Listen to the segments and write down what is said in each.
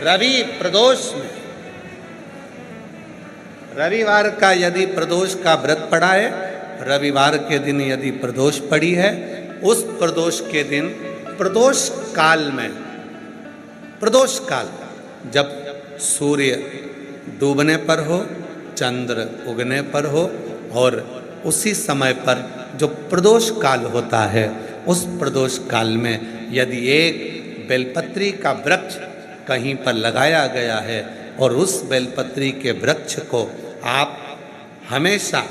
रवि प्रदोष में, रविवार का यदि प्रदोष का व्रत पड़ा है, रविवार के दिन यदि प्रदोष पड़ी है, उस प्रदोष के दिन प्रदोष काल में, प्रदोष काल जब सूर्य डूबने पर हो, चंद्र उगने पर हो, और उसी समय पर जो प्रदोष काल होता है, उस प्रदोष काल में यदि एक बेलपत्री का वृक्ष कहीं पर लगाया गया है और उस बेलपत्री के वृक्ष को आप हमेशा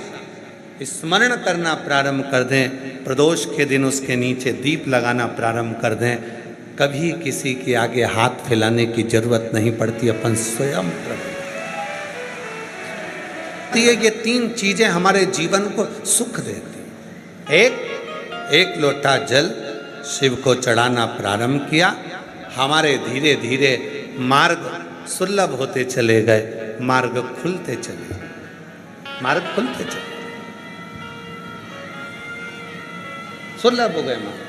स्मरण करना प्रारंभ कर दें, प्रदोष के दिन उसके नीचे दीप लगाना प्रारंभ कर दें, कभी किसी के आगे हाथ फैलाने की जरूरत नहीं पड़ती, अपन स्वयं प्रभु। ये तीन चीजें हमारे जीवन को सुख देती। एक लोटा जल शिव को चढ़ाना प्रारंभ किया, हमारे धीरे धीरे मार्ग सुलभ होते चले गए, मार्ग खुलते चले, मार्ग खुलते चले, सुलभ हो गए मार्ग।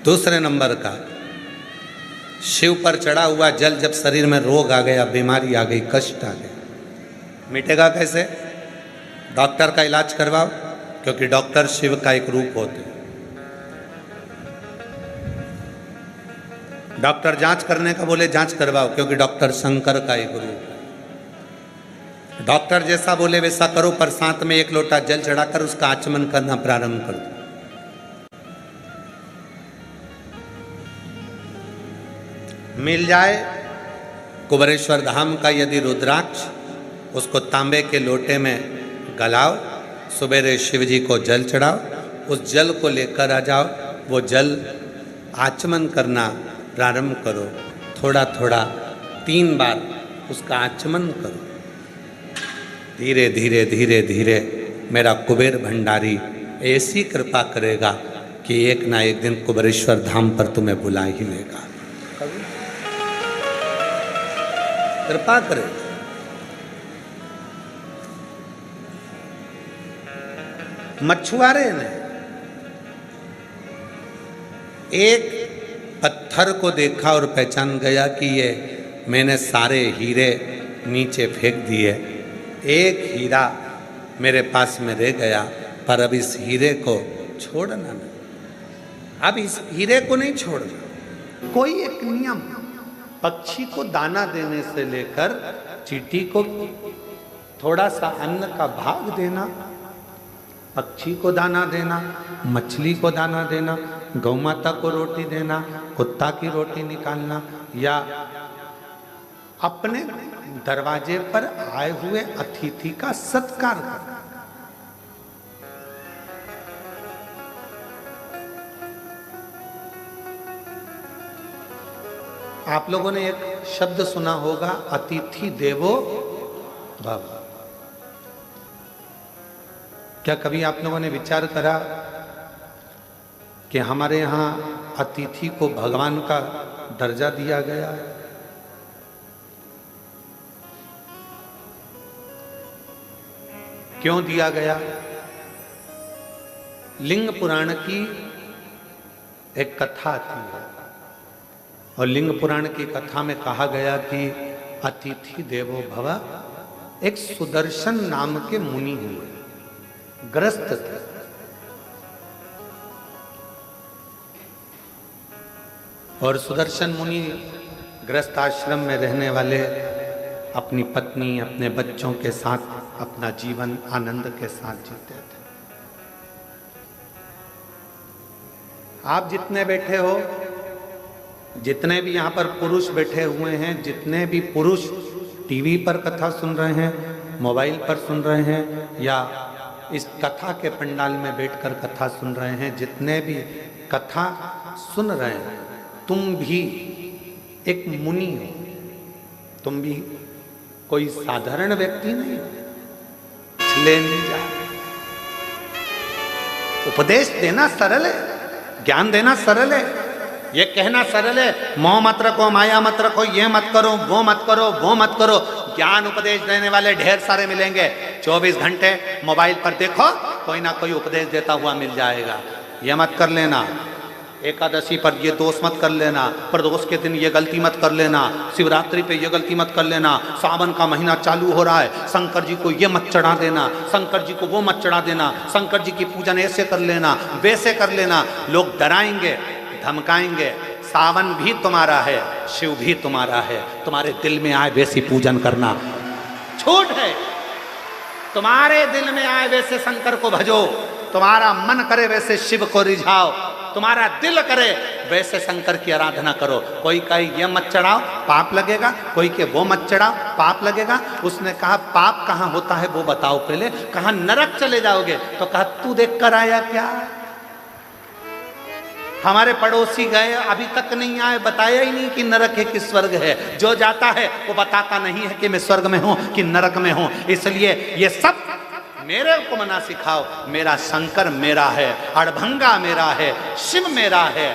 दूसरे नंबर का, शिव पर चढ़ा हुआ जल जब शरीर में रोग आ गया, बीमारी आ गई, कष्ट आ गया, मिटेगा कैसे? डॉक्टर का इलाज करवाओ, क्योंकि डॉक्टर शिव का एक रूप होते हैं। डॉक्टर जांच करने का बोले जांच करवाओ, क्योंकि डॉक्टर शंकर का एक रूप है। डॉक्टर जैसा बोले वैसा करो, पर साथ में एक लोटा जल चढ़ाकर उसका आचमन करना प्रारंभ कर दो। मिल जाए कुबेरेश्वर धाम का यदि रुद्राक्ष, उसको तांबे के लोटे में गलाओ, सुबेरे शिव जी को जल चढ़ाओ, उस जल को लेकर आ जाओ, वो जल आचमन करना प्रारंभ करो, थोड़ा थोड़ा 3 बार उसका आचमन करो। धीरे धीरे धीरे धीरे मेरा कुबेर भंडारी ऐसी कृपा करेगा कि एक ना एक दिन कुबेरेश्वर धाम पर तुम्हें बुला ही लेगा, कृपा करे। मछुआरे ने एक पत्थर को देखा और पहचान गया कि ये मैंने सारे हीरे नीचे फेंक दिए, एक हीरा मेरे पास में रह गया, पर अब इस हीरे को छोड़ना नहीं, अब इस हीरे को नहीं छोड़ना। कोई एक नियम, पक्षी को दाना देने से लेकर चींटी को थोड़ा सा अन्न का भाग देना, पक्षी को दाना देना, मछली को दाना देना, गौ माता को रोटी देना, कुत्ता की रोटी निकालना, या अपने दरवाजे पर आए हुए अतिथि का सत्कार करना। आप लोगों ने एक शब्द सुना होगा, अतिथि देवो भव। क्या कभी आप लोगों ने विचार करा कि हमारे यहाँ अतिथि को भगवान का दर्जा दिया गया है? क्यों दिया गया? लिंग पुराण की एक कथा आती है, और लिंग पुराण की कथा में कहा गया कि अतिथि देवो भव। एक सुदर्शन नाम के मुनि हुए, ग्रस्त थे, और सुदर्शन मुनि ग्रस्त आश्रम में रहने वाले अपनी पत्नी, अपने बच्चों के साथ अपना जीवन आनंद के साथ जीते थे। आप जितने बैठे हो, जितने भी यहाँ पर पुरुष बैठे हुए हैं, जितने भी पुरुष टीवी पर कथा सुन रहे हैं, मोबाइल पर सुन रहे हैं, या इस कथा के पंडाल में बैठकर कथा सुन रहे हैं, जितने भी कथा सुन रहे हैं, तुम भी एक मुनि हो, तुम भी कोई साधारण व्यक्ति नहीं हो। ले नहीं जा, उपदेश देना सरल है, ज्ञान देना सरल है, ये कहना सरल है, मोह मत रखो, माया मत रखो, ये मत करो, वो मत करो, वो मत करो। ज्ञान उपदेश देने वाले ढेर सारे मिलेंगे। 24 घंटे मोबाइल पर देखो, कोई ना कोई उपदेश देता हुआ मिल जाएगा। ये मत कर लेना, एकादशी पर ये दोष मत कर लेना, प्रदोष के दिन ये गलती मत कर लेना, शिवरात्रि पे ये गलती मत कर लेना, सावन का महीना चालू हो रहा है, शंकर जी को ये मत चढ़ा देना, शंकर जी को वो मत चढ़ा देना, शंकर जी की पूजन ऐसे कर लेना, वैसे कर लेना। लोग डराएंगे, धमकाएंगे। सावन भी तुम्हारा है, शिव भी तुम्हारा है, तुम्हारे दिल में आए वैसी पूजन करना। छूट है, तुम्हारे दिल में आए वैसे शंकर को भजो, तुम्हारा मन करे वैसे शिव को रिझाओ, तुम्हारा दिल करे वैसे शंकर की आराधना करो। कोई कहे ये मत चढ़ाओ पाप लगेगा, कोई के वो मत चढ़ाओ पाप लगेगा। उसने कहा पाप कहाँ होता है वो बताओ पहले। कहा नरक चले जाओगे, तो कहा तू देख कर आया क्या? हमारे पड़ोसी गए अभी तक नहीं आए, बताया ही नहीं कि नरक है कि स्वर्ग है। जो जाता है वो बताता नहीं है कि मैं स्वर्ग में हूं कि नरक में हूं। इसलिए ये सब मेरे को मना सिखाओ। मेरा शंकर मेरा है, अड़भंगा मेरा है, शिव मेरा है।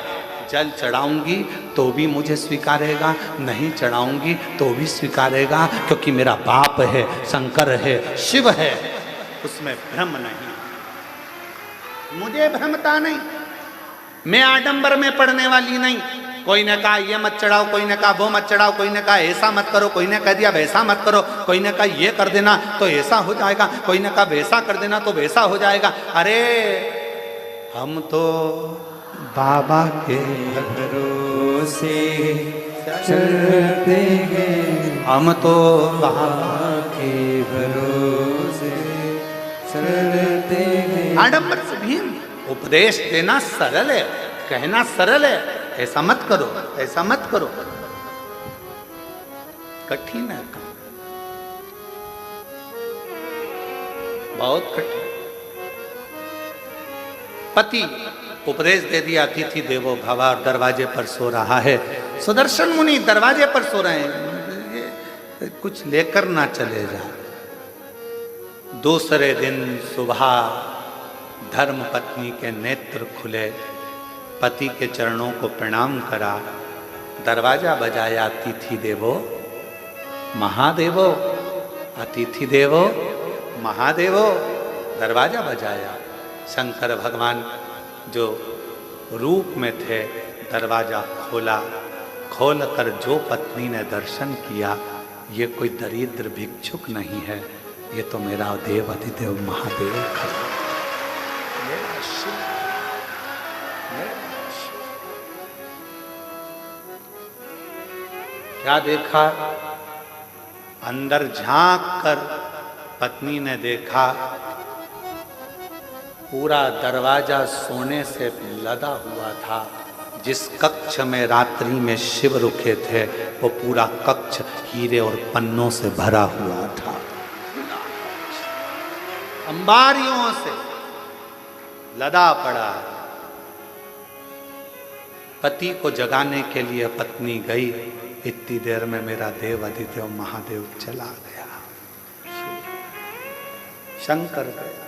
जल चढ़ाऊंगी तो भी मुझे स्वीकारेगा, नहीं चढ़ाऊंगी तो भी स्वीकारेगा, क्योंकि मेरा बाप है, शंकर है, शिव है, उसमें भ्रम नहीं, मुझे भ्रमता नहीं। मैं आडंबर में पड़ने वाली नहीं। कोई ने कहा ये मत चढ़ाओ, कोई ने कहा वो मत चढ़ाओ, कोई ने कहा ऐसा मत करो, कोई ने कह दिया वैसा मत करो, कोई ने कहा ये कर देना तो ऐसा हो जाएगा, कोई ने कहा वैसा कर देना तो वैसा हो जाएगा। अरे हम तो बाबा के भरोसे चलते हैं, हम तो बाबा के भरोसे चलते हैं। आडंबर से भी उपदेश देना सरल है, कहना सरल है, ऐसा मत करो, ऐसा मत करो, कठिन है काम, बहुत कठिन। पति उपदेश दे दिया, अतिथि देवो भव, और दरवाजे पर सो रहा है। सुदर्शन मुनि दरवाजे पर सो रहे हैं, कुछ लेकर ना चले जा। दूसरे दिन सुबह धर्म पत्नी के नेत्र खुले, पति के चरणों को प्रणाम करा, दरवाजा बजाया, अतिथि देवो महादेवो, अतिथि देवो महादेवो, दरवाजा बजाया। शंकर भगवान जो रूप में थे दरवाजा खोला, खोलकर जो पत्नी ने दर्शन किया, ये कोई दरिद्र भिक्षुक नहीं है, ये तो मेरा देव अधिदेव महादेव है। क्या देखा? अंदर झांक कर पत्नी ने देखा पूरा दरवाजा सोने से लदा हुआ था। जिस कक्ष में रात्रि में शिव रुके थे वो पूरा कक्ष हीरे और पन्नों से भरा हुआ था, अंबारियों से लदा पड़ा। पति को जगाने के लिए पत्नी गई, इतनी देर में मेरा देव अधिदेव महादेव चला गया, शंकर गया।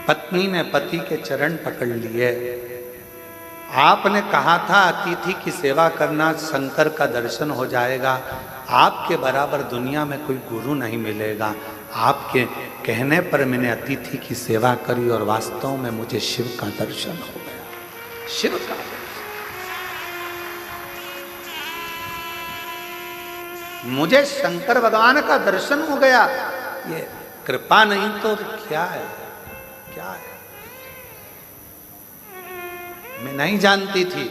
पत्नी ने पति के चरण पकड़ लिए। आपने कहा था अतिथि की सेवा करना, शंकर का दर्शन हो जाएगा। आपके बराबर दुनिया में कोई गुरु नहीं मिलेगा। आपके कहने पर मैंने अतिथि की सेवा करी और वास्तव में मुझे शिव का दर्शन हो गया, शिव का दर्शन। मुझे शंकर भगवान का दर्शन हो गया। ये कृपा नहीं तो क्या है, क्या है? मैं नहीं जानती थी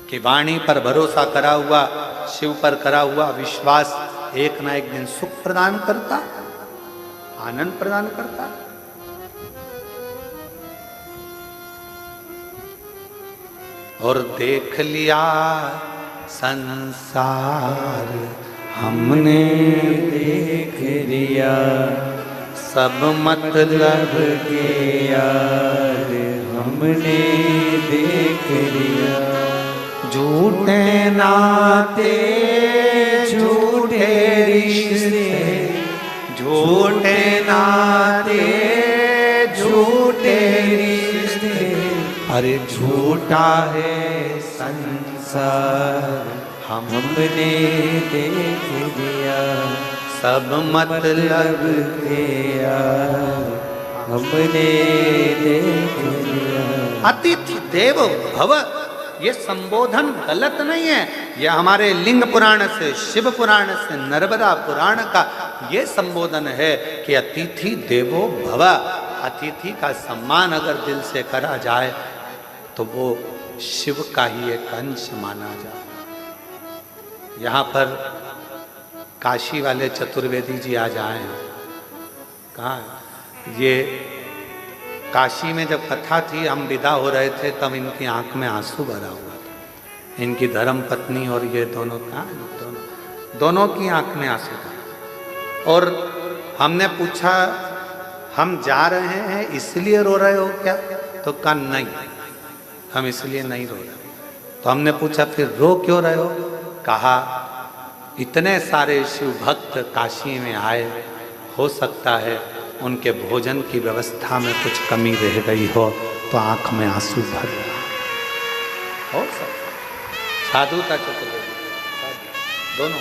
कि वाणी पर भरोसा करा हुआ, शिव पर करा हुआ विश्वास एक ना एक दिन सुख प्रदान करता, आनंद प्रदान करता। और देख लिया संसार हमने, देख लिया सब मतलब के यार हमने, देख लिया झूठे नाते झूठे रिश्ते, झूठे नाते झूठे रिश्ते, अरे झूठा है संसार संसार हमने देख लिया, सब मतलब के यार हमने देख लिया। अतिथि देवो भव, ये संबोधन गलत नहीं है। ये हमारे लिंग पुराण से, शिव पुराण से, नर्मदा पुराण का ये संबोधन है कि अतिथि देवो भव। अतिथि का सम्मान अगर दिल से करा जाए तो वो शिव का ही एक अंश माना जाए। यहाँ पर काशी वाले चतुर्वेदी जी आज आए हैं। कहाँ है? ये काशी में जब कथा थी, हम विदा हो रहे थे, तब इनकी आंख में आंसू भरा हुआ था। इनकी धर्म पत्नी और ये दोनों, कहाँ दोनों की आंख में आंसू था। और हमने पूछा, हम जा रहे हैं इसलिए रो रहे हो क्या? तो कहा नहीं, हम इसलिए नहीं रो रहे। तो हमने पूछा फिर रो क्यों रहे हो? कहा इतने सारे शिव भक्त काशी में आए, हो सकता है उनके भोजन की व्यवस्था में कुछ कमी रह गई हो तो आंख में आंसू भर रहा हो सकता। साधु का चतुर्वेदी दोनों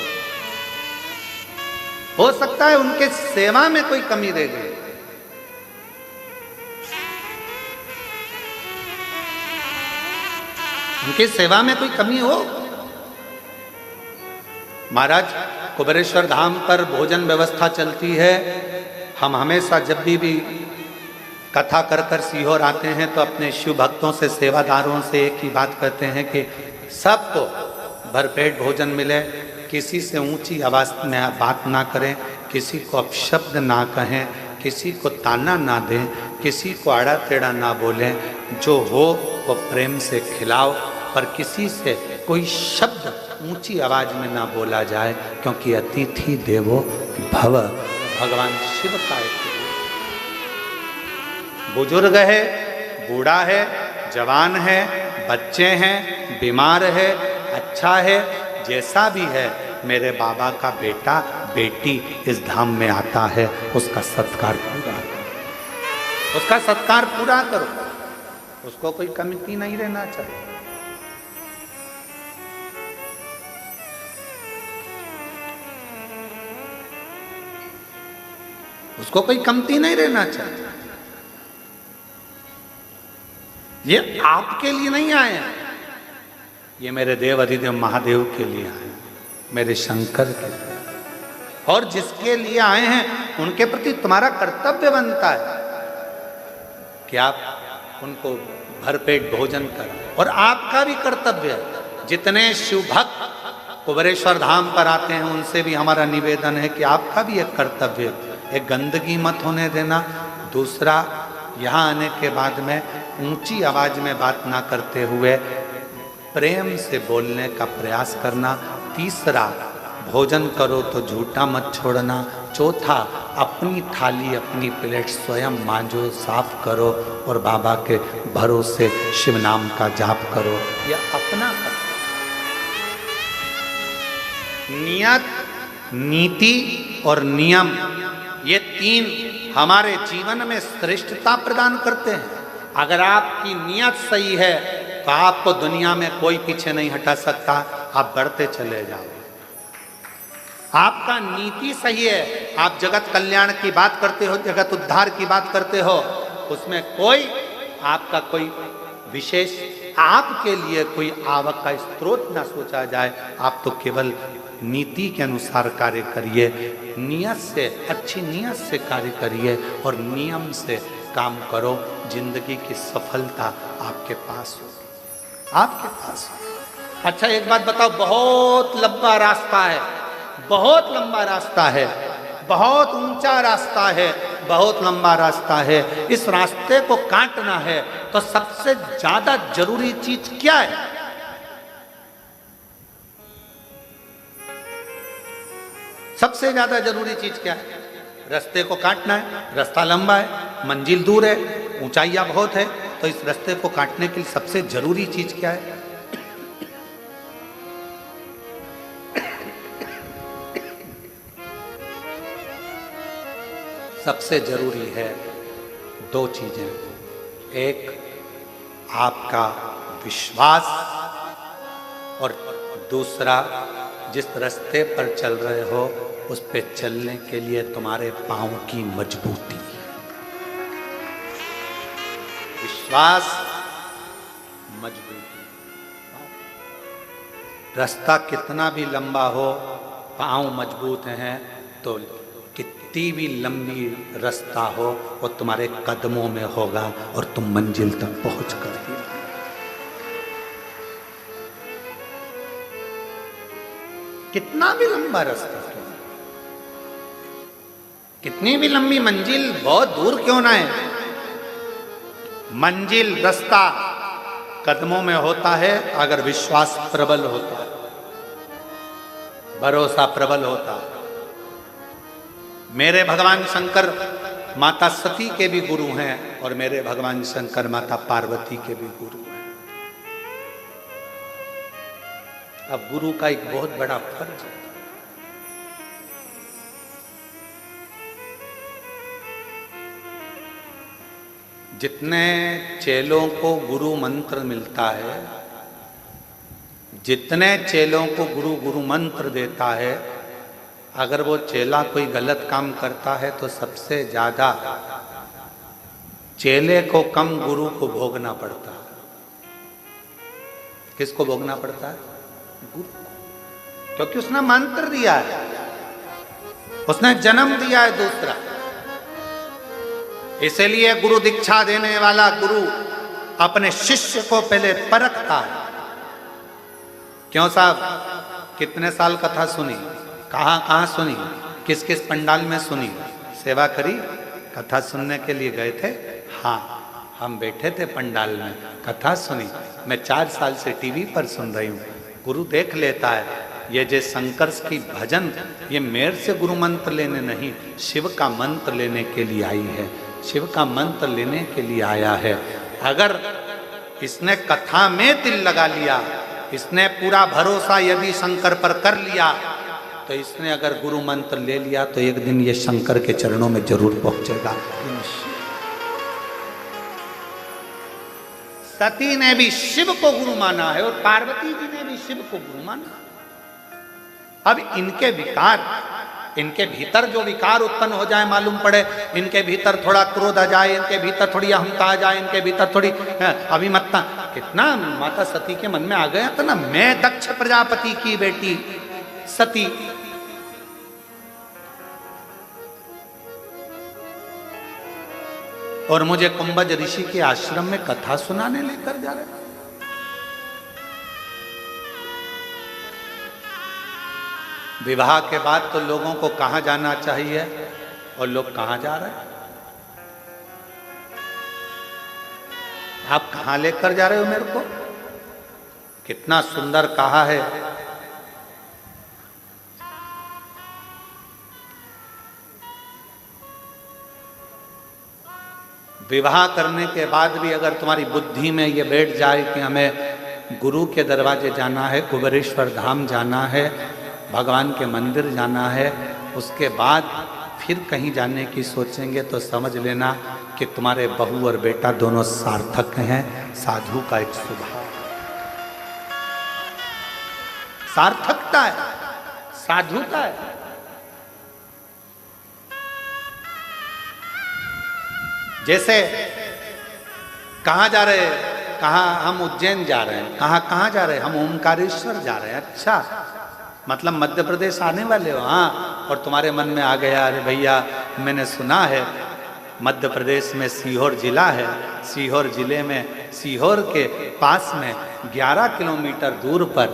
हो सकता है उनके सेवा में कोई कमी रह गई। उनकी सेवा में कोई कमी हो। महाराज कुबेरेश्वर धाम पर भोजन व्यवस्था चलती है। हम हमेशा जब भी कथा कर कर सीहोर आते हैं तो अपने शिव भक्तों से, सेवादारों से एक ही बात कहते हैं कि सबको भरपेट भोजन मिले, किसी से ऊंची आवाज में बात ना करें, किसी को अपशब्द ना कहें, किसी को ताना ना दें, किसी को आड़ा टेढ़ा ना बोलें, जो हो वो प्रेम से खिलाओ, पर किसी से कोई शब्द ऊंची आवाज में ना बोला जाए, क्योंकि अतिथि देवो भव, भगवान शिव का एक बुजुर्ग है, बूढ़ा है, जवान है, बच्चे हैं, बीमार है, अच्छा है, जैसा भी है, मेरे बाबा का बेटा बेटी इस धाम में आता है, उसका सत्कार पूरा करो, उसका सत्कार पूरा करो, उसको कोई कमी नहीं रहना चाहिए। उसको कोई कमती नहीं रहना चाहिए। ये आपके लिए नहीं आए हैं, ये मेरे देव अधिदेव महादेव के लिए आए हैं, मेरे शंकर के लिए। और जिसके लिए आए हैं उनके प्रति तुम्हारा कर्तव्य बनता है कि आप उनको भरपेट भोजन करो। और आपका भी कर्तव्य है, जितने शिव भक्त कुबेरेश्वर धाम पर आते हैं उनसे भी हमारा निवेदन है कि आपका भी एक कर्तव्य है, एक गंदगी मत होने देना। दूसरा, यहाँ आने के बाद में ऊंची आवाज में बात ना करते हुए प्रेम से बोलने का प्रयास करना। तीसरा, भोजन करो तो झूठा मत छोड़ना। चौथा, अपनी थाली अपनी प्लेट स्वयं मांजो, साफ करो और बाबा के भरोसे शिव नाम का जाप करो। यह अपना करो। नियत, नीति और नियम, ये तीन हमारे जीवन में श्रेष्ठता प्रदान करते हैं। अगर आपकी नियत सही है तो आपको दुनिया में कोई पीछे नहीं हटा सकता, आप बढ़ते चले जाओ। आपका नीति सही है, आप जगत कल्याण की बात करते हो, जगत उद्धार की बात करते हो, उसमें कोई आपका कोई विशेष आपके लिए कोई आवक का स्रोत ना सोचा जाए। आप तो केवल नीति के अनुसार कार्य करिए, नियत से, अच्छी नियत से कार्य करिए और नियम से काम करो। जिंदगी की सफलता आपके पास होगी, आपके पास होगी। अच्छा एक बात बताओ, बहुत लंबा रास्ता है, बहुत लंबा रास्ता है, बहुत ऊंचा रास्ता है, बहुत लंबा रास्ता है। इस रास्ते को काटना है तो सबसे ज्यादा जरूरी चीज क्या है? सबसे ज्यादा जरूरी चीज क्या है? रास्ते को काटना है। रास्ता लंबा है, मंजिल दूर है, ऊंचाइयां बहुत है, तो इस रास्ते को काटने के लिए सबसे जरूरी चीज क्या है? सबसे जरूरी है दो चीजें। एक, आपका विश्वास और दूसरा, जिस रास्ते पर चल रहे हो उस पे चलने के लिए तुम्हारे पांव की मजबूती, विश्वास, मजबूती। रास्ता कितना भी लंबा हो, पांव मजबूत हैं तो कितनी भी लंबी रास्ता हो वो तुम्हारे कदमों में होगा और तुम मंजिल तक पहुंच कर ही रहोगे। कितना भी लंबा रास्ता हो, कितनी भी लंबी मंजिल बहुत दूर क्यों ना है, मंजिल रास्ता कदमों में होता है अगर विश्वास प्रबल होता है, भरोसा प्रबल होता है। मेरे भगवान शंकर माता सती के भी गुरु हैं और मेरे भगवान शंकर माता पार्वती के भी गुरु हैं। अब गुरु का एक बहुत बड़ा फर्ज है, जितने चेलों को गुरु मंत्र मिलता है, जितने चेलों को गुरु गुरु मंत्र देता है, अगर वो चेला कोई गलत काम करता है तो सबसे ज्यादा चेले को कम गुरु को भोगना पड़ता है। किसको भोगना पड़ता है? गुरु को, क्योंकि उसने मंत्र दिया है, उसने जन्म दिया है दूसरा। इसलिए गुरु दीक्षा देने वाला गुरु अपने शिष्य को पहले परखता है। क्यों साहब, कितने साल कथा सुनी, कहाँ कहाँ सुनी, किस किस पंडाल में सुनी, सेवा करी, कथा सुनने के लिए गए थे? हाँ, हम बैठे थे पंडाल में, कथा सुनी। मैं 4 साल से टीवी पर सुन रही हूँ। गुरु देख लेता है, ये जो शंकर की भजन, ये मेरे से गुरु मंत्र लेने नहीं, शिव का मंत्र लेने के लिए आई है, शिव का मंत्र लेने के लिए आया है। अगर इसने कथा में दिल लगा लिया, इसने पूरा भरोसा यदि शंकर पर कर लिया, तो इसने अगर गुरु मंत्र ले लिया तो एक दिन ये शंकर के चरणों में जरूर पहुंचेगा। सती ने भी शिव को गुरु माना है और पार्वती जी ने भी शिव को गुरु माना। अब इनके विकार, इनके भीतर जो विकार उत्पन्न हो जाए, मालूम पड़े इनके भीतर थोड़ा क्रोध आ जाए, इनके भीतर थोड़ी अहंता आ जाए, इनके भीतर थोड़ी अभिमत्ता, कितना माता सती के मन में आ गया था ना, मैं दक्ष प्रजापति की बेटी सती, और मुझे कुंभज ऋषि के आश्रम में कथा सुनाने लेकर जा रहे। विवाह के बाद तो लोगों को कहां जाना चाहिए और लोग कहां जा रहे हैं? आप कहां लेकर जा रहे हो मेरे को? कितना सुंदर कहा है, विवाह करने के बाद भी अगर तुम्हारी बुद्धि में ये बैठ जाए कि हमें गुरु के दरवाजे जाना है, कुबेरेश्वर धाम जाना है, भगवान के मंदिर जाना है, उसके बाद फिर कहीं जाने की सोचेंगे, तो समझ लेना कि तुम्हारे बहू और बेटा दोनों सार्थक हैं। साधु का एक स्वभाव सार्थकता है, साधुता है। जैसे कहाँ जा रहे हैं? कहाँ? हम उज्जैन जा रहे हैं। कहाँ जा रहे हैं? हम ओमकारेश्वर जा रहे हैं। अच्छा, मतलब मध्य प्रदेश आने वाले हो? हाँ। और तुम्हारे मन में आ गया, अरे भैया मैंने सुना है मध्य प्रदेश में सीहोर जिला है, सीहोर जिले में, सीहोर के पास में 11 किलोमीटर दूर पर,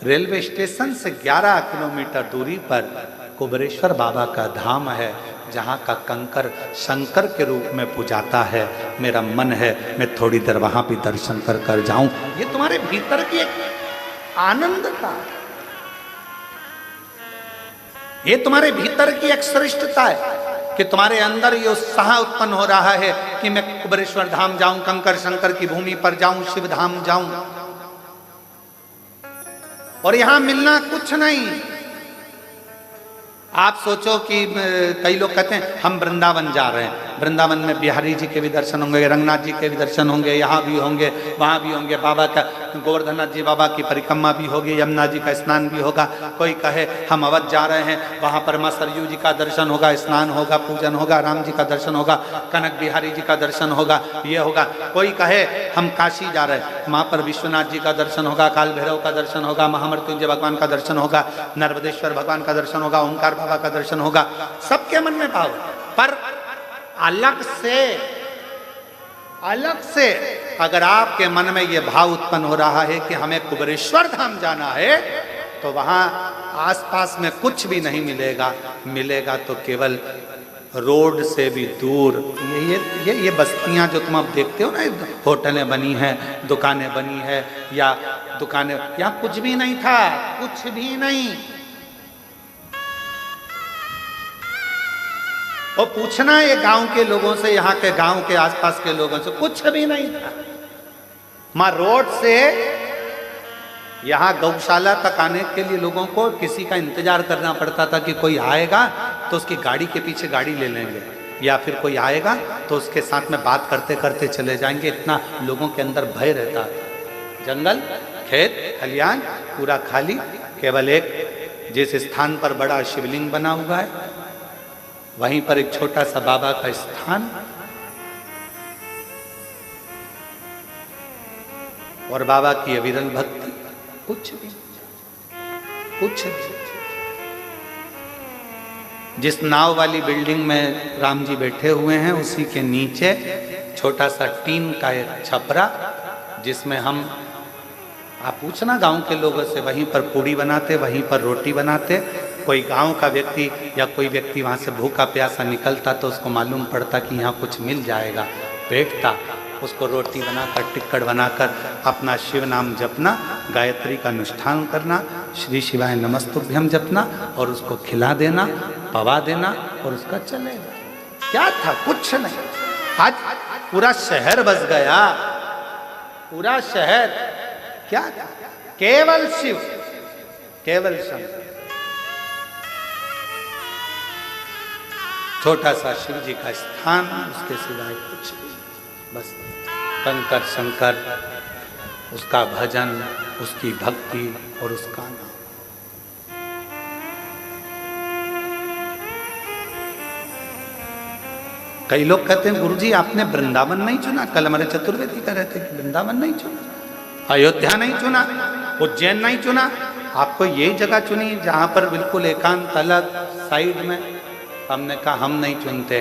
रेलवे स्टेशन से 11 किलोमीटर दूरी पर कुबेरेश्वर बाबा का धाम है, जहाँ का कंकर शंकर के रूप में पूजाता है। मेरा मन है मैं थोड़ी देर वहाँ भी दर्शन कर जाऊं। ये तुम्हारे भीतर की एक आनंदता, ये तुम्हारे भीतर की एक श्रेष्ठता है कि तुम्हारे अंदर ये उत्साह उत्पन्न हो रहा है कि मैं कुबेरेश्वर धाम जाऊं, कंकर शंकर की भूमि पर जाऊं, शिव धाम जाऊं। और यहां मिलना कुछ नहीं। आप सोचो कि कई लोग कहते हैं हम वृंदावन जा रहे हैं, वृंदावन में बिहारी जी के भी दर्शन होंगे, रंगनाथ जी के भी दर्शन होंगे, यहाँ भी होंगे, वहाँ भी होंगे, बाबा का गोवर्धननाथ जी बाबा की परिक्रमा भी होगी, यमुना जी का स्नान भी होगा। कोई कहे हम अवध जा रहे हैं, वहाँ पर माँ सरयू जी का दर्शन होगा, स्नान होगा, पूजन होगा, राम जी का दर्शन होगा, कनक बिहारी जी का दर्शन होगा, ये होगा। कोई कहे हम काशी जा रहे हैं, वहाँ पर विश्वनाथ जी का दर्शन होगा, काल भैरव का दर्शन होगा, महामृत्युंजय भगवान का दर्शन होगा, नर्मदेश्वर भगवान का दर्शन होगा, ओंकार बाबा का दर्शन होगा। सबके मन में भाव, पर अलग से अगर आपके मन में यह भाव उत्पन्न हो रहा है कि हमें कुबेरेश्वर धाम जाना है, तो वहां आसपास में कुछ भी नहीं मिलेगा, मिलेगा तो केवल रोड से भी दूर ये बस्तियां जो तुम अब देखते हो ना, होटलें बनी हैं, दुकानें बनी है, या दुकानें, यहाँ कुछ भी नहीं था, कुछ भी नहीं। और पूछना ये गांव के लोगों से, यहाँ के गांव के आसपास के लोगों से, कुछ भी नहीं था। मां रोड से यहाँ गौशाला तक आने के लिए लोगों को किसी का इंतजार करना पड़ता था कि कोई आएगा तो उसकी गाड़ी के पीछे गाड़ी ले लेंगे, या फिर कोई आएगा तो उसके साथ में बात करते करते चले जाएंगे। इतना लोगों के अंदर भय रहता। जंगल, खेत, खलियान पूरा खाली, केवल एक जिस स्थान पर बड़ा शिवलिंग बना हुआ है, वहीं पर एक छोटा सा बाबा का स्थान, और बाबा की अविरल भक्ति, कुछ भी, कुछ भी। जिस नाव वाली बिल्डिंग में राम जी बैठे हुए हैं, उसी के नीचे छोटा सा टीन का एक छपरा, जिसमें हम, आप पूछना गांव के लोगों से, वहीं पर पूड़ी बनाते, वहीं पर रोटी बनाते। कोई गांव का व्यक्ति या कोई व्यक्ति वहां से भूखा प्यासा निकलता तो उसको मालूम पड़ता कि यहाँ कुछ मिल जाएगा, बैठता, उसको रोटी बनाकर, टिक्कड़ बनाकर अपना शिव नाम जपना, गायत्री का अनुष्ठान करना, श्री शिवाय नमस्तुभ्यम जपना, और उसको खिला देना, पवा देना, और उसका चलेगा। क्या था? कुछ नहीं। आज पूरा शहर बस गया, पूरा शहर क्या था? केवल शिव, केवल शंकर। छोटा सा शिव जी का स्थान, उसके सिवाय कुछ नहीं, बस कंकर शंकर, उसका भजन, उसकी भक्ति और उसका नाम। कई लोग कहते हैं गुरुजी आपने वृंदावन नहीं चुना, कल हमारे चतुर्वेदी कह रहे थे कि वृंदावन नहीं चुना, अयोध्या नहीं चुना, उज्जैन नहीं चुना, आपको यही जगह चुनी जहां पर बिल्कुल एकांत अलग साइड में। हमने कहा हम नहीं चुनते,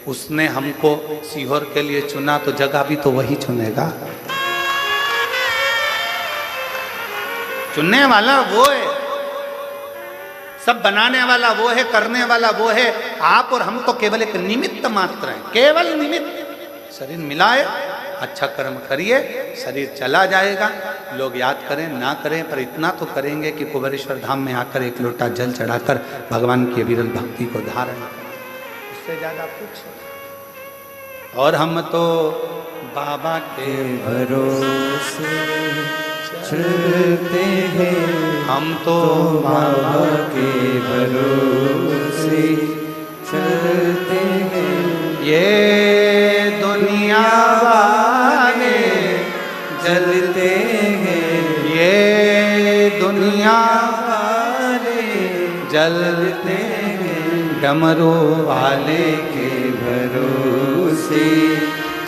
उसने हमको सीहोर के लिए चुना तो जगह भी तो वही चुनेगा। चुनने वाला वो है, सब बनाने वाला वो है, करने वाला वो है। आप और हम तो केवल एक निमित्त मात्र हैं, केवल निमित्त। शरीर मिलाए, अच्छा कर्म करिए, शरीर चला जाएगा। लोग याद करें ना करें, पर इतना तो करेंगे कि कुबेरेश्वर धाम में आकर एक लोटा जल चढ़ाकर भगवान की अविरल भक्ति को धारण करें। उससे ज्यादा कुछ। और हम तो बाबा के भरोसे चलते हैं, हम तो बाबा के भरोसे चलते हैं। ये दुनिया वाले जलते हैं, ये दुनिया वाले जलते हैं, डमरू वाले के भरोसे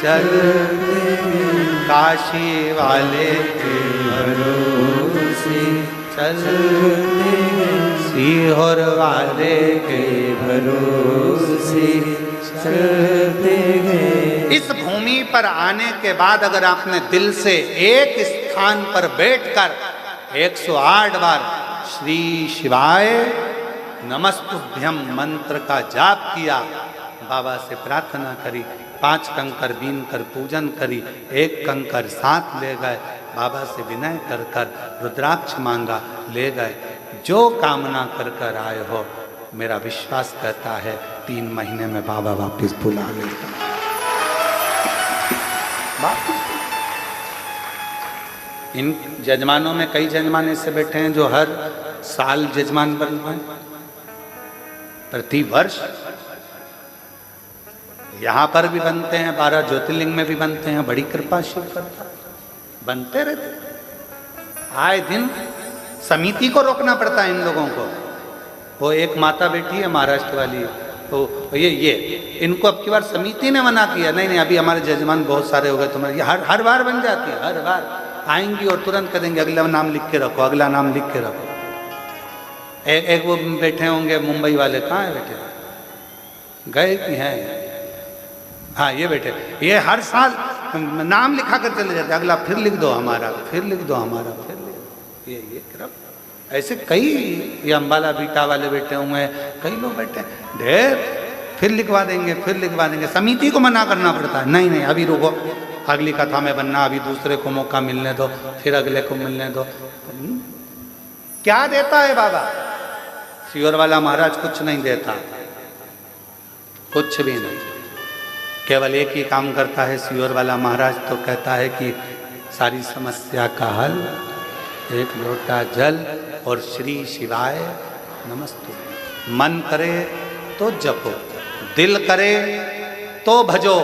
चलते हैं, काशी वाले के भरोसे चलते हैं, सीहोर वाले के भरोसे चलते हैं। इस भूमि पर आने के बाद अगर आपने दिल से एक स्थान पर बैठकर 108 बार श्री शिवाय नमस्तुभ्यम मंत्र का जाप किया, बाबा से प्रार्थना करी, 5 कंकर बीन कर पूजन करी, 1 कंकर साथ ले गए, बाबा से विनय कर कर रुद्राक्ष मांगा, ले गए। जो कामना कर कर आए हो, मेरा विश्वास कहता है 3 महीने में बाबा वापस बुला लेता। इन जजमानों में कई जजमान ऐसे बैठे हैं जो हर साल जजमान बन रहे हैं, प्रति वर्ष। यहाँ पर भी बनते हैं, 12 ज्योतिर्लिंग में भी बनते हैं, बड़ी कृपा शिव करता, बनते रहते। आए दिन समिति को रोकना पड़ता है इन लोगों को। वो एक माता बैठी है महाराष्ट्र वाली, तो ये इनको अब की बार समिति ने मना किया, नहीं नहीं अभी हमारे जजमान बहुत सारे हो गए तुम्हारे, ये हर बार बन जाती है, हर बार आएंगी और तुरंत करेंगे अगला नाम लिख के रखो, अगला नाम लिख के रखो। एक वो बैठे होंगे मुंबई वाले, कहाँ है बैठे, गए कि हैं, हाँ ये बैठे, ये हर साल नाम लिखा कर चले जाते, अगला फिर लिख दो हमारा, फिर लिख दो हमारा, फिर लिख दो। ये ऐसे कई, ये अम्बाला बीटा वाले बैठे हुए हैं, कई लोग बैठे हैं, ढेर, फिर लिखवा देंगे, फिर लिखवा देंगे। समिति को मना करना पड़ता है, नहीं नहीं अभी रुको, अगली कथा में बनना, अभी दूसरे को मौका मिलने दो, फिर अगले को मिलने दो। क्या देता है बाबा? सियोर वाला महाराज कुछ नहीं देता, कुछ भी नहीं, केवल एक ही काम करता है सियोर वाला महाराज, तो कहता है कि सारी समस्या का हल एक लोटा जल और श्री शिवाय नमस्तु। मन करे तो जपो, दिल करे तो भजो,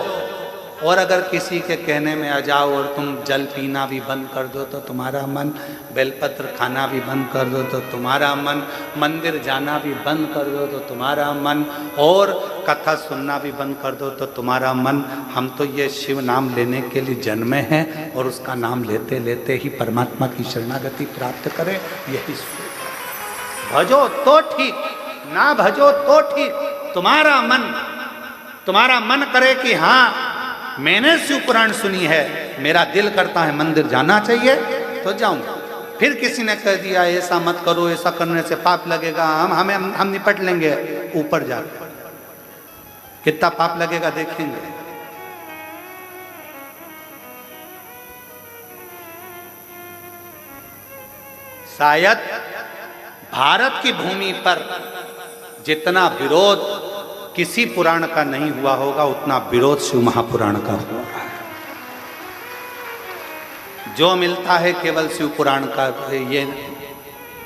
और अगर किसी के कहने में आ जाओ और तुम जल पीना भी बंद कर दो तो तुम्हारा मन, बेलपत्र खाना भी बंद कर दो तो तुम्हारा मन, मंदिर जाना भी बंद कर दो तो तुम्हारा मन, और कथा सुनना भी बंद कर दो तो तुम्हारा मन, हम तो ये शिव नाम लेने के लिए जन्मे हैं और उसका नाम लेते लेते ही परमात्मा की शरणागति प्राप्त करें, यही भजो तो ठीक, ना भजो तो ठीक। तुम्हारा मन करे कि हाँ मैंने शिव पुराण सुनी है, मेरा दिल करता है मंदिर जाना चाहिए तो जाऊंगा। फिर किसी ने कह दिया ऐसा मत करो, ऐसा करने से पाप लगेगा, हम निपट लेंगे, ऊपर जाकर कितना पाप लगेगा देखेंगे। शायद भारत की भूमि पर जितना विरोध किसी पुराण का नहीं हुआ होगा, उतना विरोध शिव महापुराण का हुआ है। जो मिलता है केवल शिव पुराण का, ये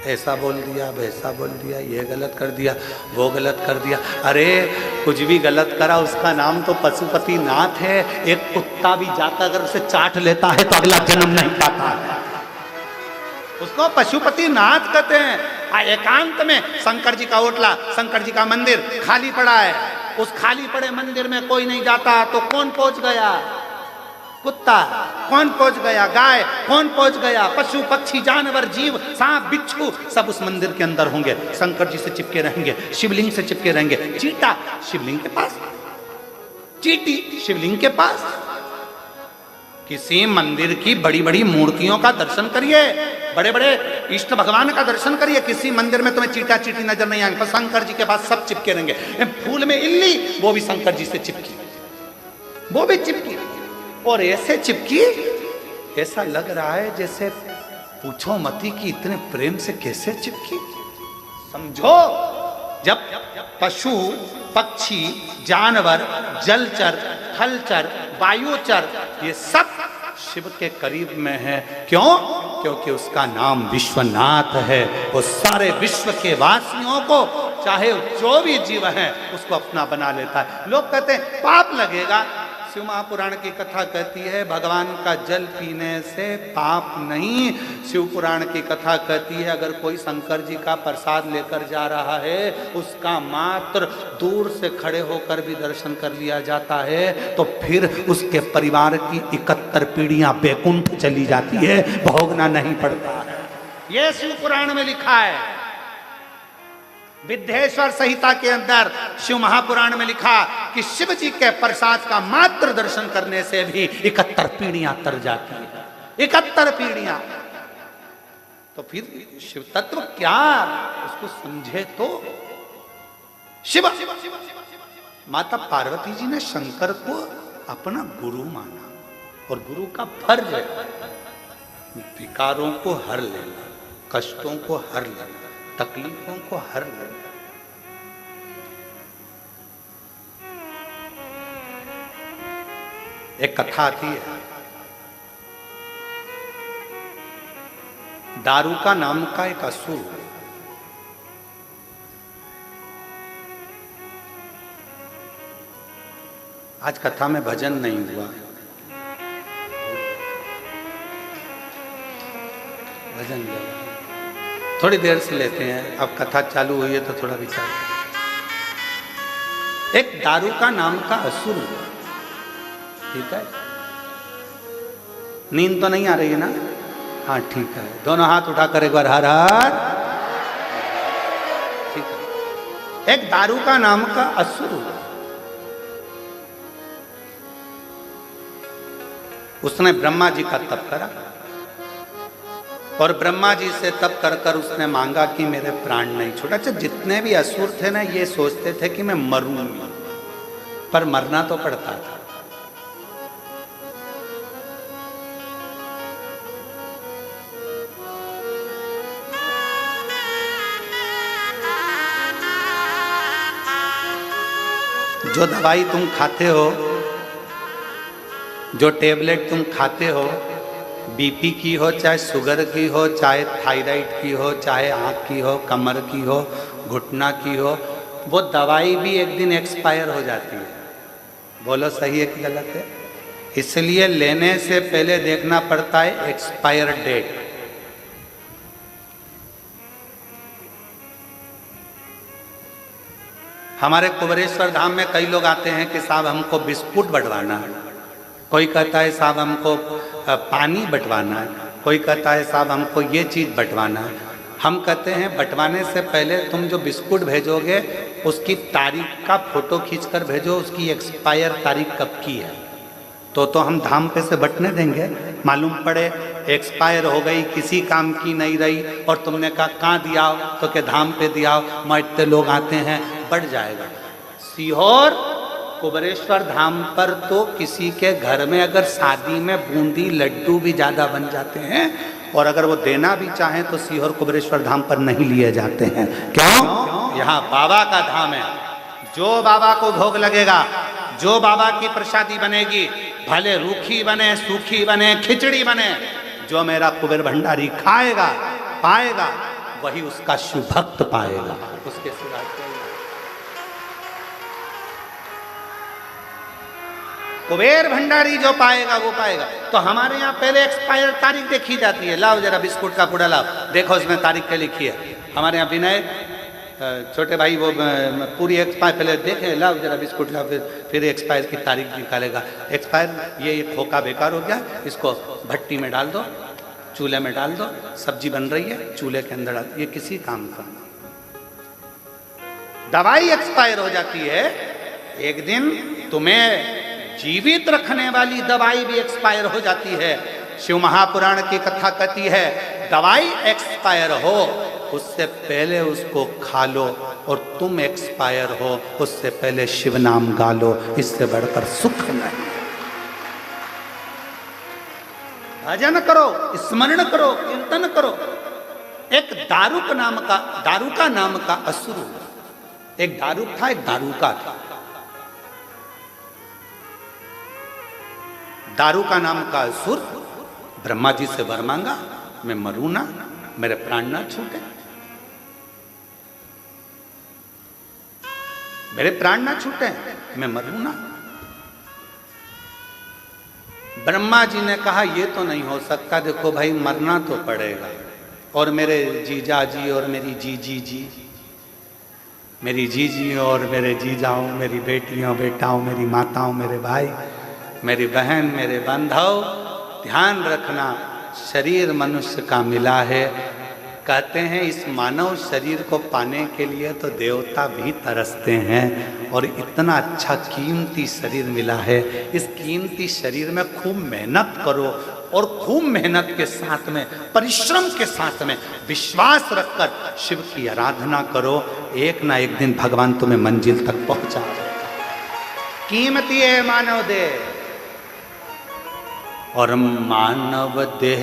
ऐसा बोल दिया, वैसा बोल दिया, ये गलत कर दिया, वो गलत कर दिया। अरे कुछ भी गलत करा, उसका नाम तो पशुपति नाथ है। एक कुत्ता भी जाकर अगर उसे चाट लेता है तो अगला जन्म नहीं पाता है, उसको पशुपति नाथ कहते हैं। एकांत में शंकर जी का ओटला, शंकर जी का मंदिर खाली पड़ा है, उस खाली पड़े मंदिर में कोई नहीं जाता तो कौन पहुंच गया? कुत्ता। कौन पहुंच गया? गाय। कौन पहुंच गया? पशु पक्षी जानवर जीव सांप बिच्छू सब उस मंदिर के अंदर होंगे, शंकर जी से चिपके रहेंगे, शिवलिंग से चिपके रहेंगे। चीटा शिवलिंग के पास, चीटी शिवलिंग के पास। किसी मंदिर की बड़ी बड़ी मूर्तियों का दर्शन करिए, बड़े बड़े इष्ट भगवान का दर्शन करिए, किसी मंदिर में तुम्हें चीटा चीटी नजर नहीं आएंगे, पर शंकर जी के पास सब चिपके रहेंगे। फूल में इल्ली, वो भी शंकर जी से चिपकी, वो भी चिपकी, और ऐसे चिपकी ऐसा लग रहा है जैसे पूछो मती कि इतने प्रेम से कैसे चिपकी। समझो, जब पशु पक्षी जानवर जलचर थलचर वायुचर ये सब शिव के करीब में है, क्यों? क्योंकि उसका नाम विश्वनाथ है। वो सारे विश्व के वासियों को, चाहे जो भी जीव है, उसको अपना बना लेता है। लोग कहते हैं पाप लगेगा, शिव महापुराण की कथा कहती है भगवान का जल पीने से पाप नहीं। शिव पुराण की कथा कहती है अगर कोई शंकर जी का प्रसाद लेकर जा रहा है, उसका मात्र दूर से खड़े होकर भी दर्शन कर लिया जाता है, तो फिर उसके परिवार की 71 पीढ़ियां बैकुंठ चली जाती है, भोगना नहीं पड़ता है। यह शिव पुराण में लिखा है। विद्येश्वर संहिता के अंदर शिव महापुराण में लिखा कि शिव जी के प्रसाद का मात्र दर्शन करने से भी 71 पीढ़ियां तर जाती है, 71 पीढ़ियां। तो फिर शिव तत्व क्या, उसको समझे तो। शिव माता पार्वती जी ने शंकर को अपना गुरु माना, और गुरु का फर्ज है विकारों को हर लेना, कष्टों को हर लेना, तकलीफों को हर लेना। एक कथा आती है, दारुका नाम का एक असुर, आज कथा में भजन नहीं हुआ, भजन थोड़ी देर से लेते हैं, अब कथा चालू हुई है तो थोड़ा विचार। एक दारुका नाम का असुर, ठीक है, नींद तो नहीं आ रही है ना? हाँ ठीक है, दोनों हाथ उठाकर एक बार हर हर, ठीक है। एक दारुका नाम का असुर, उसने ब्रह्मा जी का तप करा और ब्रह्मा जी से तप कर कर उसने मांगा कि मेरे प्राण नहीं छूटा। अच्छा, जितने भी असुर थे ना, ये सोचते थे कि मैं मरूंगा, पर मरना तो पड़ता था। जो दवाई तुम खाते हो, जो टेबलेट तुम खाते हो, बीपी की हो, चाहे शुगर की हो, चाहे थायराइड की हो, चाहे आँख की हो, कमर की हो, घुटना की हो, वो दवाई भी एक दिन एक्सपायर हो जाती है। बोलो सही है कि गलत है? इसलिए लेने से पहले देखना पड़ता है एक्सपायर डेट। हमारे कुबेरेश्वर धाम में कई लोग आते हैं कि साहब हमको बिस्कुट बंटवाना है, कोई कहता है साहब हमको पानी बंटवाना है, कोई कहता है साहब हमको ये चीज़ बंटवाना है। हम कहते हैं बंटवाने से पहले तुम जो बिस्कुट भेजोगे उसकी तारीख का फोटो खींचकर भेजो, उसकी एक्सपायर तारीख कब की है, तो हम धाम पे से बंटने देंगे। मालूम पड़े एक्सपायर हो गई, किसी काम की नहीं रही, और तुमने कहा कहाँ दियाओ, तो के धाम पे दियाओ, मैं इतने लोग आते हैं, बढ़ जाएगा। सीहोर कुबेरेश्वर धाम पर तो किसी के घर में अगर शादी में बूंदी लड्डू भी ज़्यादा बन जाते हैं, और अगर वो देना भी चाहें तो सीहोर कुबेरेश्वर धाम पर नहीं लिए जाते हैं। क्यों? यहाँ बाबा का धाम है। जो बाबा को भोग लगेगा, जो बाबा की प्रसादी बनेगी, भले रूखी बने, सूखी बने, खिचड़ी बने, जो मेरा कुबेर भंडारी खाएगा पाएगा, वही उसका शुभ भक्त पाएगा। उसके सिवा कुबेर भंडारी जो पाएगा वो पाएगा। तो हमारे यहाँ पहले एक्सपायर तारीख देखी जाती है। लाओ जरा बिस्कुट का पुड़ा लाओ, देखो उसमें तारीख क्या लिखी है। हमारे यहाँ विनय छोटे भाई वो पूरी एक्सपायर पहले देखें, लाओ जरा बिस्कुट लाओ, फिर एक्सपायर की तारीख निकालेगा। एक्सपायर ये खोखा बेकार हो गया, इसको भट्टी में डाल दो, चूल्हे में डाल दो, सब्जी बन रही है चूल्हे के अंदर डाल, ये किसी काम का। दवाई एक्सपायर हो जाती है, एक दिन तुम्हें जीवित रखने वाली दवाई भी एक्सपायर हो जाती है। शिव महापुराण की कथा कहती है दवाई एक्सपायर हो उससे पहले उसको खा लो, और तुम एक्सपायर हो उससे पहले शिव नाम गा लो, इससे बढ़कर सुख नहीं। भजन करो, स्मरण करो, कीर्तन करो। एक दारुका नाम का असुर, एक दारुक था, एक दारुका था। दारुका नाम का असुर ब्रह्मा जी से वर मांगा, मैं मरूं ना, मेरे प्राण ना छूटे, मेरे प्राण ना छूटे, मैं मरूं ना। ब्रह्मा जी ने कहा ये तो नहीं हो सकता, देखो भाई मरना तो पड़ेगा, और मेरे जीजा जी और मेरी जीजी जी, मेरी जीजी और मेरे जीजाओं, मेरी बेटियों बेटाओं, मेरी माताओं, मेरे भाई, मेरी बहन, मेरे बांधव, ध्यान रखना शरीर मनुष्य का मिला है। कहते हैं इस मानव शरीर को पाने के लिए तो देवता भी तरसते हैं, और इतना अच्छा कीमती शरीर मिला है। इस कीमती शरीर में खूब मेहनत करो, और खूब मेहनत के साथ में, परिश्रम के साथ में, विश्वास रखकर शिव की आराधना करो। एक ना एक दिन भगवान तुम्हें मंजिल तक पहुंचा देगा। कीमती है मानव देह, और मानव देह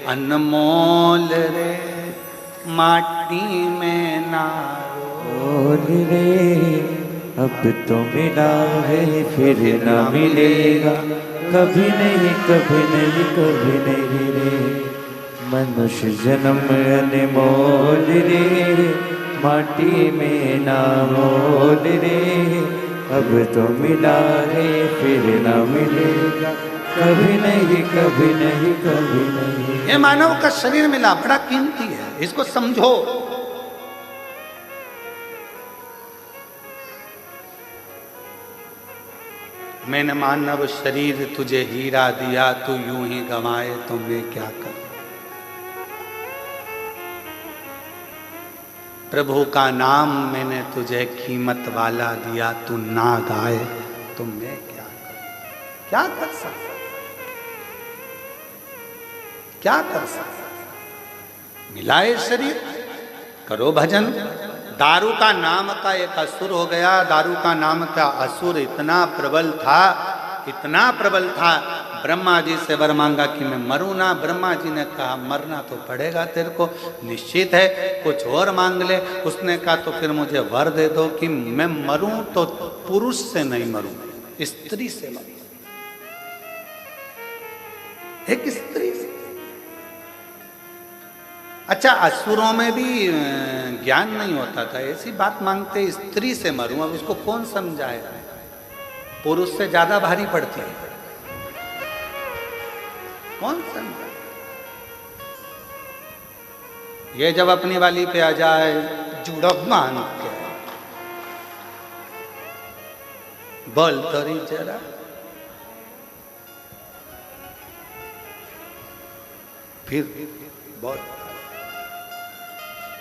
अनमोल रे, माटी में ना रोल रे। अब तो मिला है फिर ना मिलेगा, कभी नहीं कभी नहीं कभी नहीं रे। मनुष्य जन्म अनमोल रे, माटी में ना मोल रे। अब तो मिला है फिर ना मिलेगा, कभी नहीं कभी नहीं कभी नहीं। ये मानव का शरीर मिला, बड़ा कीमती है। इसको समझो। मैंने मानव शरीर तुझे हीरा दिया, तू यूं ही गंवाए तो मैं क्या करूं। प्रभु का नाम मैंने तुझे कीमत वाला दिया, तू ना गाए तो मैं क्या करूं। क्या कर सकता, क्या कर सकता। मिलाए शरीर, करो भजन। दारू का नाम का एक असुर हो गया। दारू का नाम का असुर इतना प्रबल था, इतना प्रबल था। ब्रह्मा जी से वर मांगा कि मैं मरूं ना। ब्रह्मा जी ने कहा मरना तो पड़ेगा तेरे को, निश्चित है, कुछ और मांग ले। उसने कहा तो फिर मुझे वर दे दो कि मैं मरूं तो पुरुष से नहीं मरूं, स्त्री से मरूं, एक स्त्री से। अच्छा, असुरों में भी ज्ञान नहीं होता था, ऐसी बात मांगते स्त्री से मरूं। अब उसको कौन समझाए, पुरुष से ज्यादा भारी पड़ती है, कौन समझाए। ये जब अपनी वाली पे आ जाए जुड़ब मान के, बोल तोरी जरा, फिर बहुत।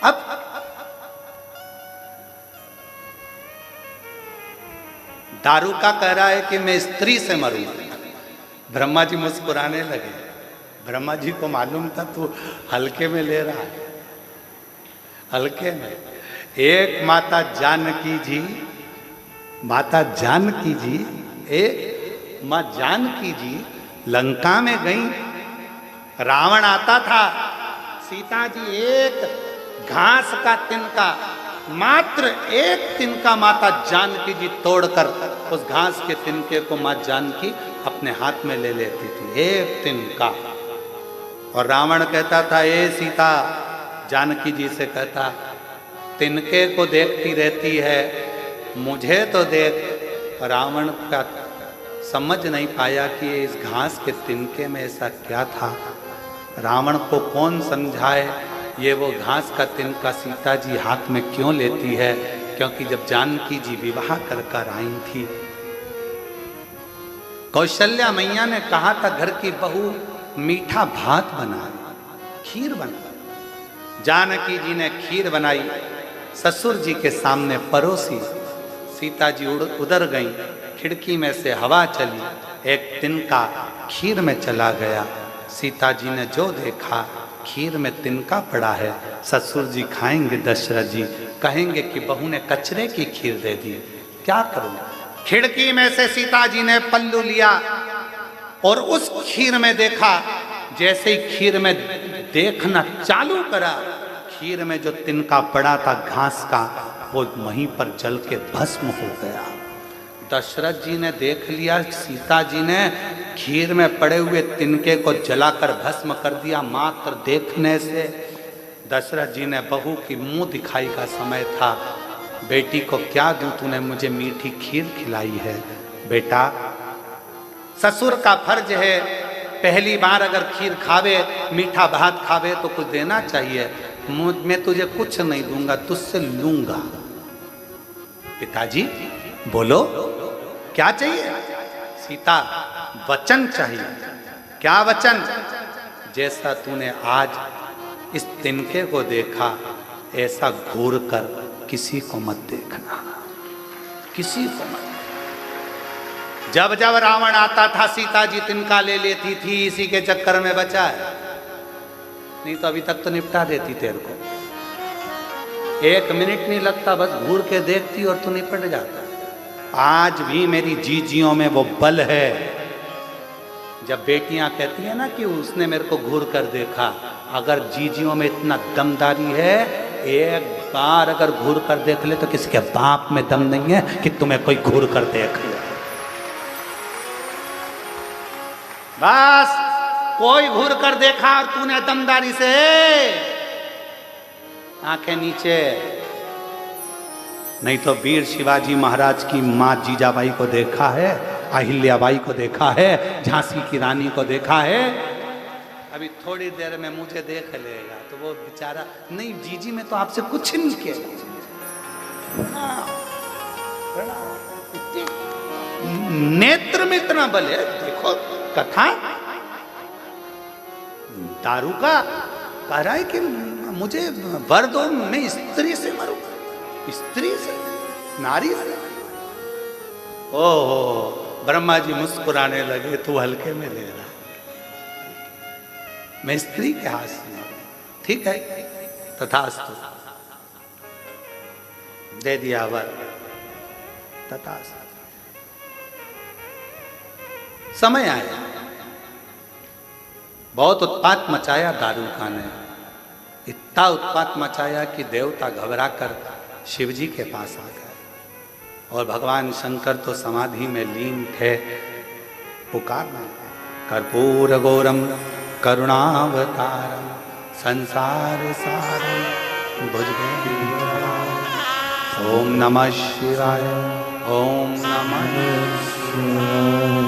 अब दारू का कह रहा है कि मैं स्त्री से मरूंगा। ब्रह्मा जी मुस्कुराने लगे। ब्रह्मा जी को मालूम था तू हल्के में ले रहा है, हल्के में। एक माता जानकी जी, माता जानकी जी, एक माँ जानकी जी लंका में गई। रावण आता था, सीता जी एक घास का तिनका, मात्र एक तिनका माता जानकी जी तोड़कर उस घास के तिनके को माँ जानकी अपने हाथ में ले लेती थी, एक तिनका। और रावण कहता था, ए सीता, जानकी जी से कहता, तिनके को देखती रहती है, मुझे तो देख। रावण का समझ नहीं पाया कि इस घास के तिनके में ऐसा क्या था। रावण को कौन समझाए ये वो घास का तिनका सीता जी हाथ में क्यों लेती है। क्योंकि जब जानकी जी विवाह कर आई थी, कौशल्या मैया ने कहा था घर की बहू मीठा भात बना, खीर बना। जानकी जी ने खीर बनाई, ससुर जी के सामने परोसी। सीता जी उधर गई, खिड़की में से हवा चली, एक तिनका खीर में चला गया। सीता जी ने जो देखा, खीर में तिनका पड़ा है। ससुर जी खाएंगे, दशरथ जी कहेंगे कि बहू ने कचरे की खीर दे दी, क्या करूं। खिड़की में से सीता जी ने पल्लू लिया और उस खीर में देखा। जैसे ही खीर में देखना चालू करा, खीर में जो तिनका पड़ा था घास का, वो वहीं पर जल के भस्म हो गया। दशरथ जी ने देख लिया, सीता जी ने खीर में पड़े हुए तिनके को जलाकर भस्म कर दिया। मात्र देखने से दशरथ जी ने, बहू की मुंह दिखाई का समय था, बेटी को क्या दूं, तूने मुझे मीठी खीर खिलाई है। बेटा, ससुर का फर्ज है, पहली बार अगर खीर खावे, मीठा भात खावे तो कुछ देना चाहिए। मैं तुझे कुछ नहीं दूंगा, तुझसे लूंगा। पिताजी बोलो क्या चाहिए। सीता, वचन चाहिए। क्या वचन। जैसा तूने आज इस तिनके को देखा, ऐसा घूर कर किसी को मत देखना, किसी को मत। जब जब रावण आता था, सीता जी तिनका ले लेती थी। इसी के चक्कर में बचा है, नहीं तो अभी तक तो निपटा देती तेरे को। 1 मिनट नहीं लगता, बस घूर के देखती और तू निपट जाता। आज भी मेरी जीजियों में वो बल है। जब बेटियां कहती है ना कि उसने मेरे को घूर कर देखा, अगर जीजियों में इतना दमदारी है, एक बार अगर घूर कर देख ले तो किसी के बाप में दम नहीं है कि तुम्हें कोई घूर कर देख ले। बस कोई घूर कर देखा और तूने दमदारी से आंखें नीचे। नहीं तो वीर शिवाजी महाराज की माँ जीजाबाई को देखा है, अहिल्याबाई को देखा है, झांसी की रानी को देखा है। अभी थोड़ी देर में मुझे देख लेगा। तो वो बेचारा, नहीं जीजी मैं तो आपसे कुछ नहीं किया। नेत्र में इतना बल है, देखो कथा। दारू का कह रहा है कि मुझे वर दो, मैं स्त्री से मरूं, स्त्री से, नारी से। ओहो, ब्रह्मा जी मुस्कुराने लगे, तू हल्के में ले रहा, मैं स्त्री के हाथ से। ठीक है, तथास्तु, दे दिया वर, तथास्तु। समय आया, बहुत उत्पात मचाया दारूका ने, इतना उत्पात मचाया कि देवता घबरा कर शिव जी के पास आ गए। और भगवान शंकर तो समाधि में लीन थे। पुकारना, कर्पूर गौरम करुणावतारम संसार सारम भुजगेन्द्रहारम। ओम नमः शिवाय, ओम नमः शिवाय,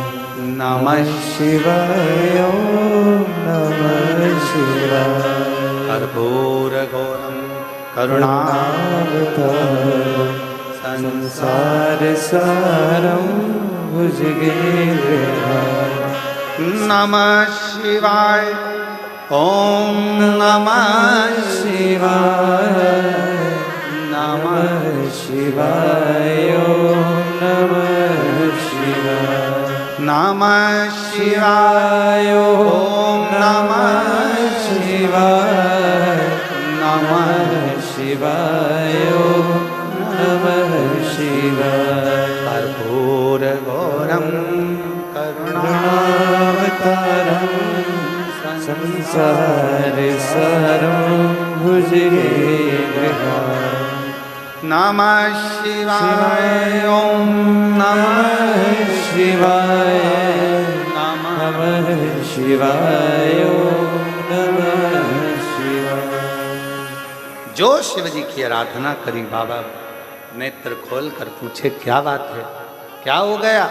नमः शिवाय, ओम नमः शिवाय। कर्पूर गौरम करुणावतारम संसार सारम भुजगेन्द्रहारम। नमः शिवाय, ओम नमः शिवाय, नमः शिवाय, ओम नमः शिवाय। नमः शिवाय, ओम नमः शिवाय, नमः शिवाय, ओम नमः शिवाय। कर्पूर गौरम करुणावतारम संसार सारम भुजगेन्द्रहारम। नमः शिवाय, ओम नमः शिवाय, नमः शिवाय, ओम नमः शिवाय। जो शिव जी की आराधना करी, बाबा नेत्र खोल कर पूछे क्या बात है, क्या हो गया,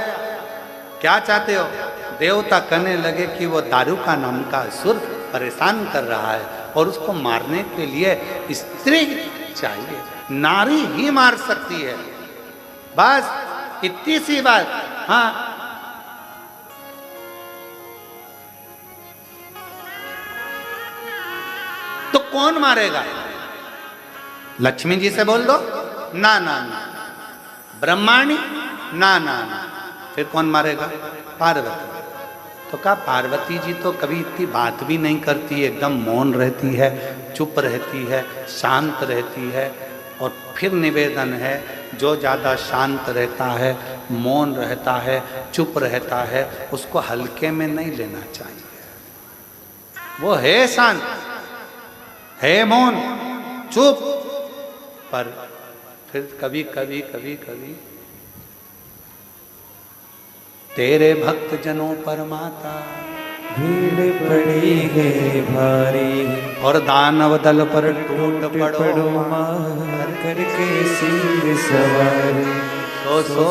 क्या चाहते हो? देवता कहने लगे कि वो दारूका नाम का असुर परेशान कर रहा है और उसको मारने के लिए स्त्री चाहिए, नारी ही मार सकती है, बस इतनी सी बात। हाँ, तो कौन मारेगा? लक्ष्मी जी से बोल दो, ना ना ना। ब्रह्माणी, ना ना ना। फिर कौन मारेगा? पार्वती। तो कहा पार्वती जी तो कभी इतनी बात भी नहीं करती, एकदम मौन रहती है, चुप रहती है, शांत रहती है। और फिर निवेदन है, जो ज़्यादा शांत रहता है, मौन रहता है, चुप रहता है, उसको हल्के में नहीं लेना चाहिए। वो है शांत, है मौन, चुप, पर फिर कभी कभी कभी कभी तेरे भक्त जनों पर माता भीड़ पड़ी है भारी, और दानव दल पर टूट पड़ो मार करके सिंह सवारी। सो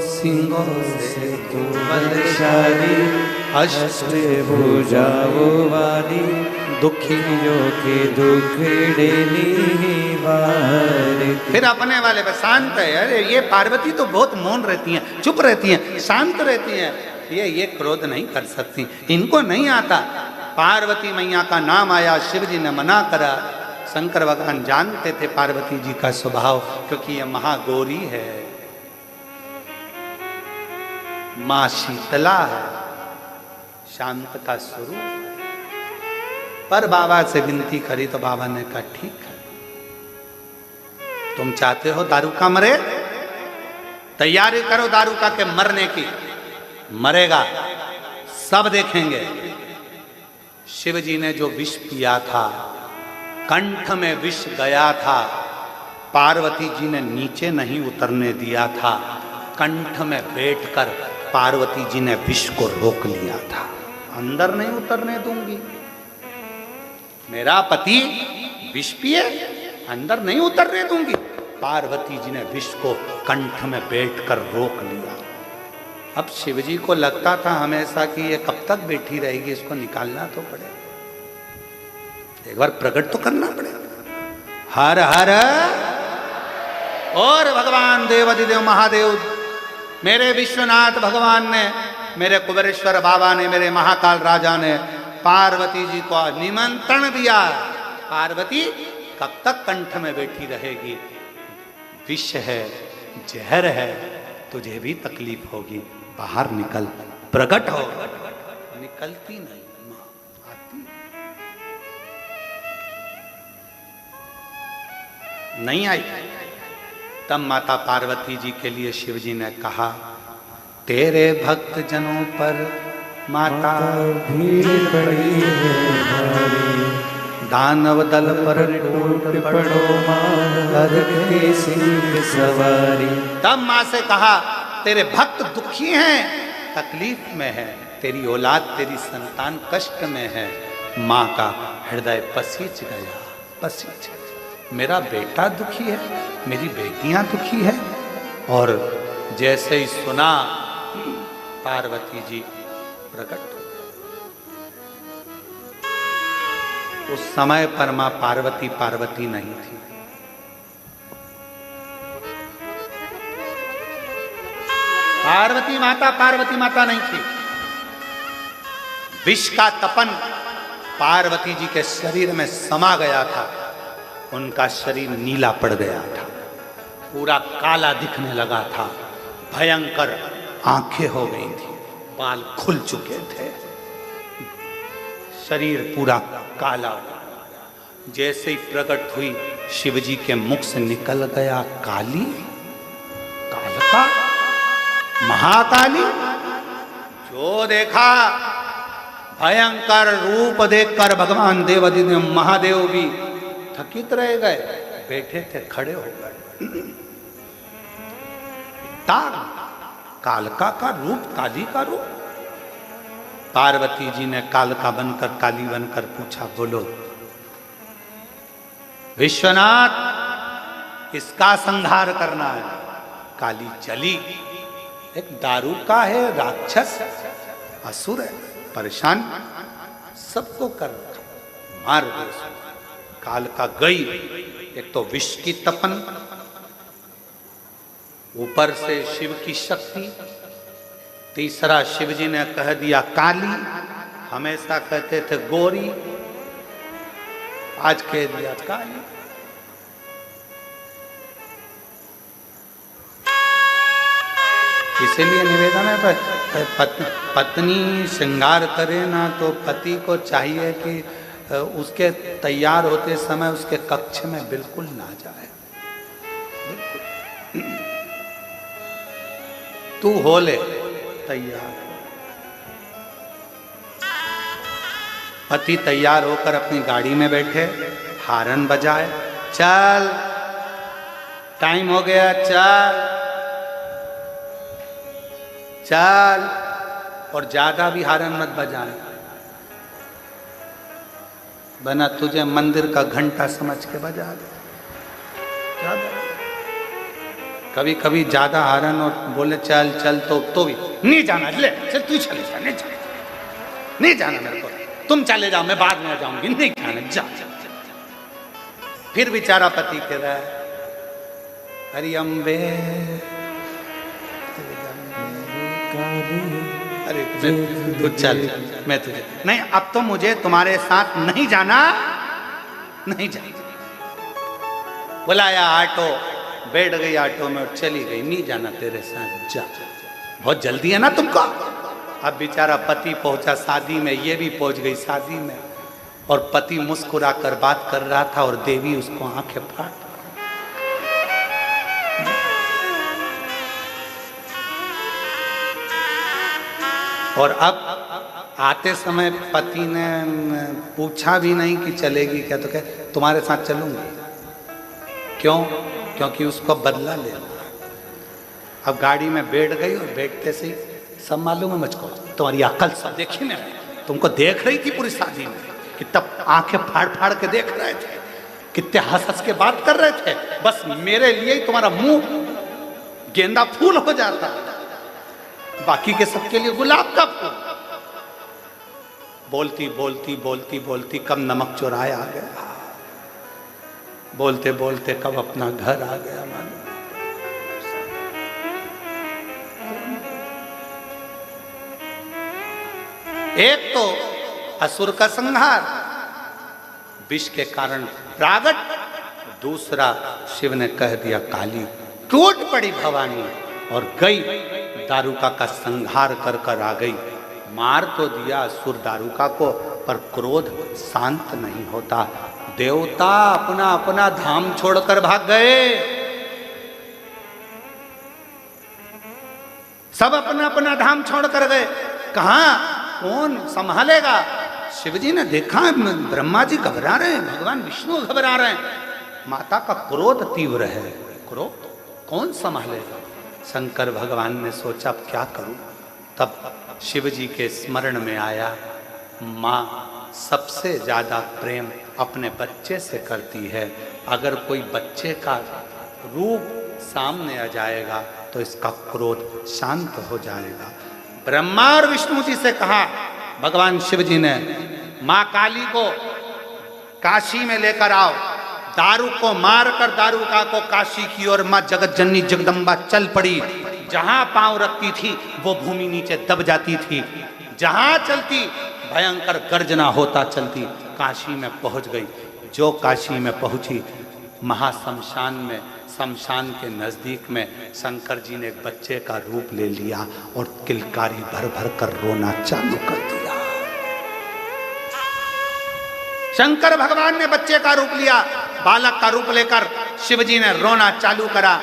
सिंहों से तू बलशाली, अष्ट भुजाओं वाली, दुखियों के दुख डेली वारी। फिर अपने वाले पर शांत है। अरे ये पार्वती तो बहुत मौन रहती हैं, चुप रहती हैं, शांत रहती हैं, ये क्रोध नहीं कर सकती, इनको नहीं आता। पार्वती मैया का नाम आया, शिव जी ने मना करा। शंकर भगवान जानते थे पार्वती जी का स्वभाव, क्योंकि ये महागौरी है, मां शीतला है, शांत का स्वरूप। पर बाबा से विनती करी तो बाबा ने कहा ठीक है, तुम चाहते हो दारूका मरे, तैयारी करो दारूका के मरने की। मरेगा, सब देखेंगे। शिव जी ने जो विष पिया था, कंठ में विष गया था, पार्वती जी ने नीचे नहीं उतरने दिया था, कंठ में बैठकर पार्वती जी ने विष को रोक लिया था। अंदर नहीं उतरने दूंगी, मेरा पति विष पिए, अंदर नहीं उतरने दूंगी। पार्वती जी ने विष को कंठ में बैठकर रोक लिया। अब शिवजी को लगता था हमेशा कि ये कब तक बैठी रहेगी, इसको निकालना तो पड़ेगा, एक बार प्रकट तो करना पड़ेगा। हर हर और भगवान देवाधिदेव महादेव, मेरे विश्वनाथ भगवान ने, मेरे कुबेरेश्वर बाबा ने, मेरे महाकाल राजा ने पार्वती जी को निमंत्रण दिया। पार्वती कब तक कंठ में बैठी रहेगी, विष है, जहर है, तुझे भी तकलीफ होगी, बाहर निकल, प्रकट हो। निकलती नहीं, मां आती नहीं, आई। तब माता पार्वती जी के लिए शिव जी ने कहा, तेरे भक्त जनों पर माता भीड़ पड़ी है भारी, दानव दल पर टूट पड़ो माँ कर के सिंह सवारी। तब माँ से कहा, तेरे भक्त दुखी हैं, तकलीफ में है, तेरी औलाद, तेरी संतान कष्ट में है। माँ का हृदय पसीज गया, पसीज। मेरा बेटा दुखी है, मेरी बेटियां दुखी है। और जैसे ही सुना, पार्वती जी प्रकट हो। उस समय पर मां पार्वती पार्वती नहीं थी। पार्वती माता नहीं थी। विष का तपन पार्वती जी के शरीर में समा गया था। उनका शरीर नीला पड़ गया था, पूरा काला दिखने लगा था, भयंकर आंखें हो गई थी, बाल खुल चुके थे, शरीर पूरा काला। जैसे ही प्रकट हुई, शिवजी के मुख से निकल गया काली, कालका, महाकाली। जो देखा, भयंकर रूप देखकर भगवान देवाधिदेव महादेव भी थकित रह गए, बैठे थे खड़े हो गए। कालका का रूप, काली का रूप। पार्वती जी ने कालका बनकर, काली बनकर पूछा, बोलो विश्वनाथ, इसका संहार करना है। काली चली। एक दारू का है, राक्षस, असुर है, परेशान, सबको कर रखा, मार दे। कालका गई। एक तो विष की तपन, ऊपर से शिव की शक्ति, तीसरा शिवजी ने कह दिया काली, हमेशा कहते थे गोरी, आज कह दिया काली। इसीलिए निवेदन है, पत्नी श्रृंगार करे ना तो पति को चाहिए कि उसके तैयार होते समय उसके कक्ष में बिल्कुल ना जाए। तू हो ले तैयार। पति तैयार होकर अपनी गाड़ी में बैठे, हारन बजाए, चल टाइम हो गया, चल चल। और ज्यादा भी हारन मत बजाए, बना तुझे मंदिर का घंटा समझ के बजा दे। कभी कभी ज्यादा हारन और बोले चल चल तो भी नहीं जाना, ले चल तू चले जा, नहीं जाना मेरे को, तुम चले जाओ, मैं बाद में जाऊंगी, नहीं जाना, जा। फिर बेचारा पति कह रहा है, हरि अम्बे, अरे तू चल, मैं तुझे नहीं, अब तो मुझे तुम्हारे साथ नहीं जाना, नहीं जाना। बुलाया ऑटो, बैठ गई ऑटो में और चली गई, नहीं जाना तेरे साथ, जा, बहुत जल्दी है ना तुमको। अब बेचारा पति पहुंचा शादी में, ये भी पहुंच गई शादी में, और पति मुस्कुरा कर बात कर रहा था और देवी उसको आंखें फाड़। और अब आते समय पति ने पूछा भी नहीं कि चलेगी क्या, तो कहे तुम्हारे साथ चलूंगी। क्यों? क्योंकि उसको बदला लेना। अब गाड़ी में बैठ गई और बैठते से ही सब मालूम है मुझको, तुम्हारी अकल सब देखी ना, तुमको देख रही थी पूरी शादी में, कि तब आंखें फाड़ फाड़ के देख रहे थे, कितने हंस हंस के बात कर रहे थे, बस मेरे लिए ही तुम्हारा मुंह गेंदा फूल हो जाता। बाकी के सबके लिए गुलाब का फूल। बोलती बोलती बोलती बोलती कब नमक चुराया आ गया, बोलते बोलते कब अपना घर आ गया। मानो एक तो असुर का संहार, विष के कारण प्रागट, दूसरा शिव ने कह दिया काली, टूट पड़ी भवानी और गई, दारुका का संहार कर कर आ गई। मार तो दिया असुर दारुका को, पर क्रोध शांत नहीं होता। देवता अपना अपना धाम छोड़कर भाग गए, सब अपना अपना धाम छोड़कर गए। कहां कौन संभालेगा? शिवजी ने देखा ब्रह्मा जी घबरा रहे हैं, भगवान विष्णु घबरा रहे हैं, माता का क्रोध तीव्र है, क्रोध कौन संभालेगा? शंकर भगवान ने सोचा अब क्या करूं। तब शिवजी के स्मरण में आया, माँ सबसे ज्यादा प्रेम अपने बच्चे से करती है, अगर कोई बच्चे का रूप सामने आ जाएगा तो इसका क्रोध शांत हो जाएगा। ब्रह्मा और विष्णु जी से कहा भगवान शिव जी ने, माँ काली को काशी में लेकर आओ, दारू को मारकर दारुका को काशी की ओर माँ जगत जननी जगदम्बा चल पड़ी। जहां पांव रखती थी वो भूमि नीचे दब जाती थी, जहां चलती भयंकर गर्जना होता चलती। काशी में पहुंच गई। जो काशी में पहुंची, महाशमशान में, शमशान के नजदीक में शंकर जी ने एक बच्चे का रूप ले लिया और किलकारी भर भर कर रोना चालू कर दिया। शंकर भगवान ने बच्चे का रूप लिया, बालक का रूप लेकर शिवजी ने रोना चालू करा।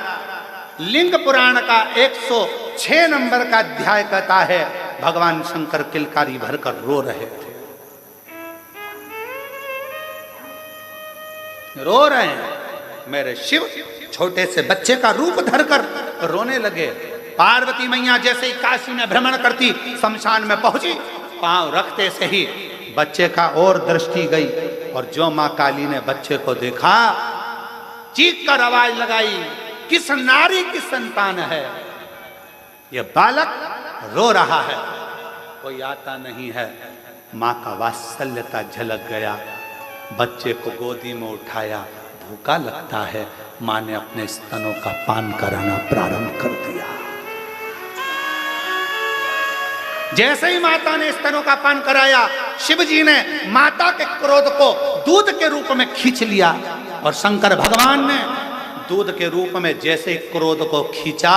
लिंग पुराण का 106 नंबर का अध्याय कहता है, भगवान शंकर किलकारी भरकर रो रहे थे, रो रहे हैं। मेरे शिव छोटे से बच्चे का रूप धरकर रोने लगे। पार्वती मैया जैसे ही काशी में भ्रमण करती, शमशान में पहुंची, पांव रखते से ही बच्चे का और दृष्टि गई, और जो मां काली ने बच्चे को देखा, चीख कर आवाज लगाई, किस नारी की संतान है यह बालक, रो रहा है, कोई आता नहीं है। मां का वात्सल्यता झलक गया, बच्चे को गोदी में उठाया, भूखा लगता है, मां ने अपने स्तनों का पान कराना प्रारंभ कर दिया। जैसे ही माता ने स्तनों का पान कराया, शिवजी ने माता के क्रोध को दूध के रूप में खींच लिया, और शंकर भगवान ने दूध के रूप में जैसे ही क्रोध को खींचा,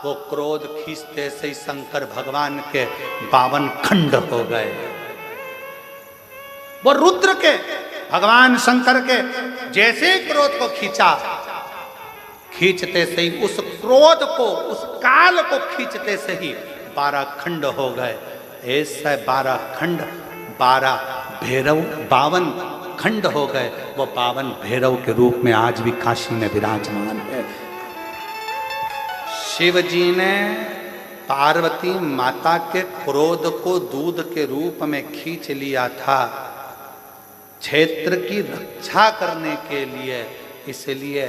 वो क्रोध खींचते से ही शंकर भगवान के 52 खंड हो गए। वो रुद्र के, भगवान शंकर के जैसे ही क्रोध को खींचा, खींचते से ही उस क्रोध को, उस काल को खींचते से ही 12 खंड हो गए। ऐसे 12 खंड, 12 भैरव, 52 खंड हो गए। वो 52 भैरव के रूप में आज भी काशी में विराजमान है। शिव जी ने पार्वती माता के क्रोध को दूध के रूप में खींच लिया था, क्षेत्र की रक्षा करने के लिए। इसलिए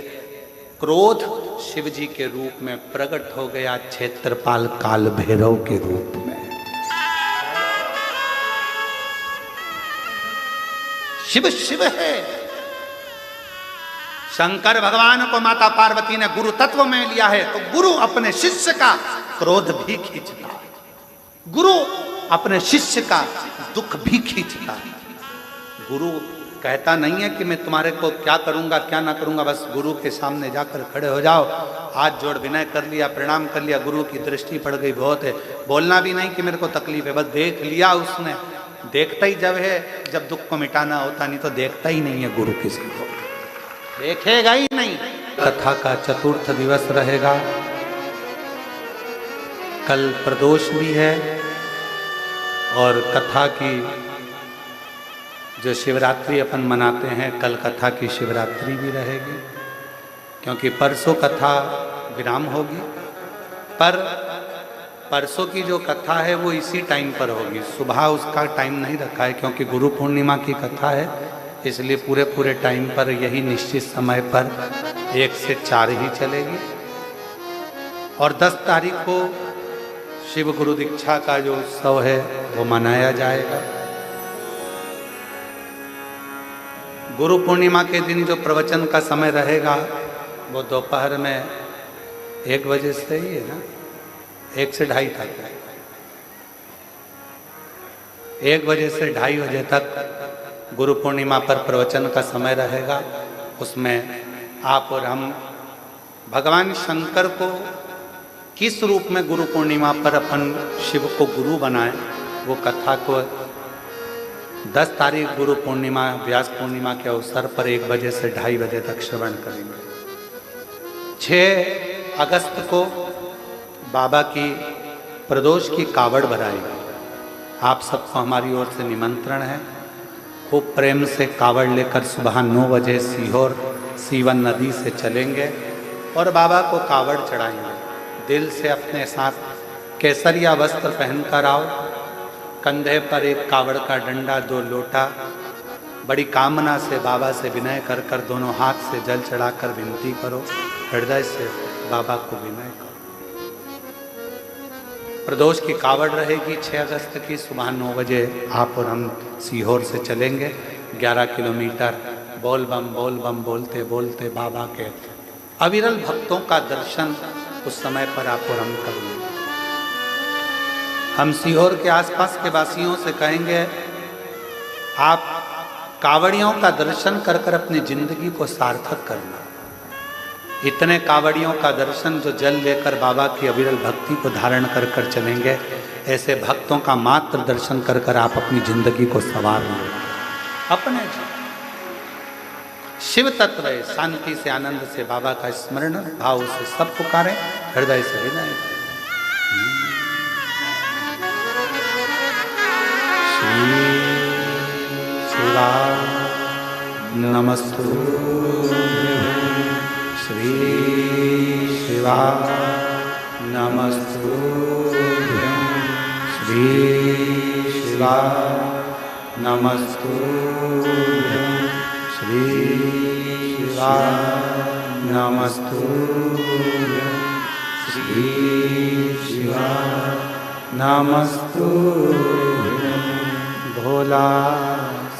क्रोध शिव जी के रूप में प्रकट हो गया, क्षेत्रपाल काल भैरव के रूप में। शिव शिव है। शंकर भगवान को माता पार्वती ने गुरु तत्व में लिया है, तो गुरु अपने शिष्य का क्रोध भी खींचता है, गुरु अपने शिष्य का दुख भी खींचता है। गुरु कहता नहीं है कि मैं तुम्हारे को क्या करूंगा क्या ना करूंगा, बस गुरु के सामने जाकर खड़े हो जाओ, हाथ जोड़ विनय कर लिया, प्रणाम कर लिया, गुरु की दृष्टि पड़ गई, बहुत है। बोलना भी नहीं कि मेरे को तकलीफ है, बस देख लिया उसने। देखता ही जब है जब दुख को मिटाना होता, नहीं तो देखता ही नहीं है गुरु, किसी को देखेगा ही नहीं। कथा का चतुर्थ दिवस रहेगा, कल प्रदोष भी है, और कथा की जो शिवरात्रि अपन मनाते हैं, कल कथा की शिवरात्रि भी रहेगी, क्योंकि परसों कथा विराम होगी। पर परसों की जो कथा है वो इसी टाइम पर होगी, सुबह उसका टाइम नहीं रखा है, क्योंकि गुरु पूर्णिमा की कथा है, इसलिए पूरे पूरे टाइम पर यही निश्चित समय पर 1 से 4 ही चलेगी। और 10 तारीख को शिव गुरु दीक्षा का जो उत्सव है वो मनाया जाएगा। गुरु पूर्णिमा के दिन जो प्रवचन का समय रहेगा वो दोपहर में 1 बजे से ही है ना, 1 से 2:30 तक, 1 बजे से 2:30 बजे तक गुरु पूर्णिमा पर प्रवचन का समय रहेगा। उसमें आप और हम भगवान शंकर को किस रूप में गुरु पूर्णिमा पर अपन शिव को गुरु बनाएं, वो कथा को 10 तारीख गुरु पूर्णिमा व्यास पूर्णिमा के अवसर पर 1 बजे से 2:30 बजे तक श्रवण करेंगे। 6 अगस्त को बाबा की प्रदोष की कावड़ भराएगी। आप सबको हमारी ओर से निमंत्रण है। खूब प्रेम से कावड़ लेकर सुबह 9 बजे सीहोर सीवन नदी से चलेंगे और बाबा को कावड़ चढ़ाएंगे। दिल से अपने साथ केसरिया वस्त्र पहनकर आओ, कंधे पर एक कावड़ का डंडा, 2 लोटा, बड़ी कामना से बाबा से विनय कर कर दोनों हाथ से जल चढ़ाकर विनती करो, हृदय से बाबा को विनय करो। प्रदोष की कावड़ रहेगी 6 अगस्त की सुबह 9 बजे। आप और हम सीहोर से चलेंगे 11 किलोमीटर। बोल बम बोलते बोलते बाबा के अविरल भक्तों का दर्शन उस समय पर आप और हम करेंगे। हम सीहोर के आसपास के वासियों से कहेंगे, आप कावड़ियों का दर्शन कर कर अपनी जिंदगी को सार्थक करना। इतने कावड़ियों का दर्शन जो जल लेकर बाबा की अविरल भक्ति को धारण कर कर चलेंगे, ऐसे भक्तों का मात्र दर्शन कर कर आप अपनी जिंदगी को संवार लो। अपने शिव तत्व है, शांति से आनंद से बाबा का स्मरण भाव से सब पुकारें, हृदय से विनय। श्री शिवाय नमस्तुभ्यं, श्री शिवाय नमस्तुभ्यं, श्री शिवाय नमस्तुभ्यं, श्री शिवाय नमस्तुभ्यं, श्री शिवाय नमस्तुभ्यं। भोला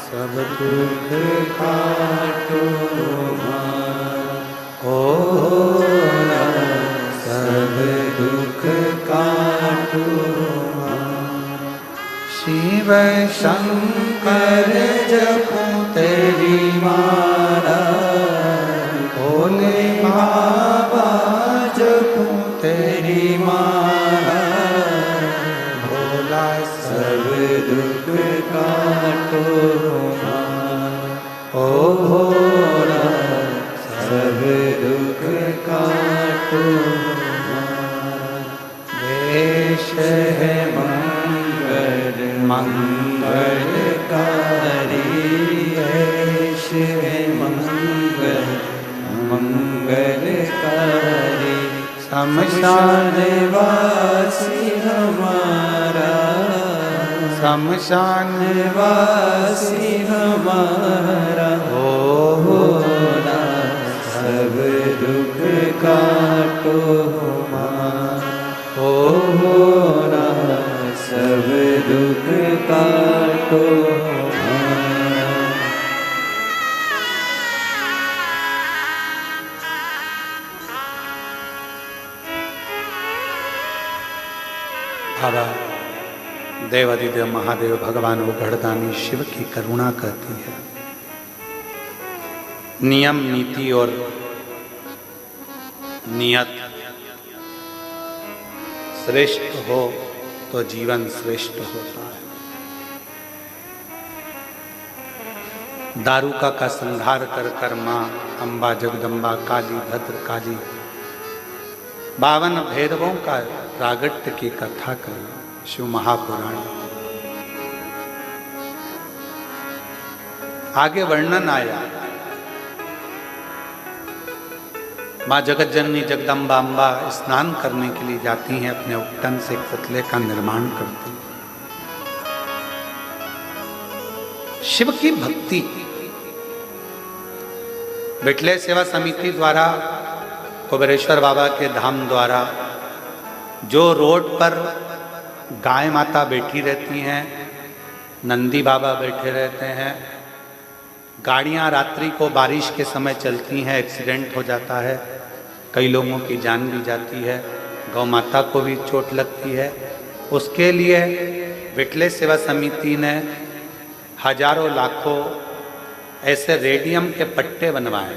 सब दुख काटो ओ सब दुख काटो। शिव शंकर जपो तेरी माला, भोले बाबा जपो तेरी माला, भोला सब दुख काटो ओ भोला सब दुख काटो। देश है मंगल मंगलकारी, देश है मंगल मंगलकारी। शमशान वासी हमारा, शमशान वासी हमारा, ओ भोला सब दुख काटो ओ भोला सब दुख काटो। बाबा देवादिदेव महादेव भगवान उघड़दानी शिव की करुणा कहती है, नियम नीति और नियत श्रेष्ठ हो तो जीवन श्रेष्ठ होता है। दारुका का संहार कर कर माँ अम्बा जगदम्बा काली भद्र काली 52 भैरवों का प्रागट्य की कथा करें शिव महापुराण। आगे वर्णन आया, माँ जगत जननी जगदम्बा अम्बा स्नान करने के लिए जाती हैं, अपने उपटन से एक पुतले का निर्माण करती हैं। शिव की भक्ति बिटले सेवा समिति द्वारा कुबेरेश्वर बाबा के धाम द्वारा जो रोड पर गाय माता बैठी रहती हैं, नंदी बाबा बैठे रहते हैं। गाड़ियां रात्रि को बारिश के समय चलती हैं, एक्सीडेंट हो जाता है, कई लोगों की जान भी जाती है, गौ माता को भी चोट लगती है। उसके लिए विटले सेवा समिति ने हजारों लाखों ऐसे रेडियम के पट्टे बनवाए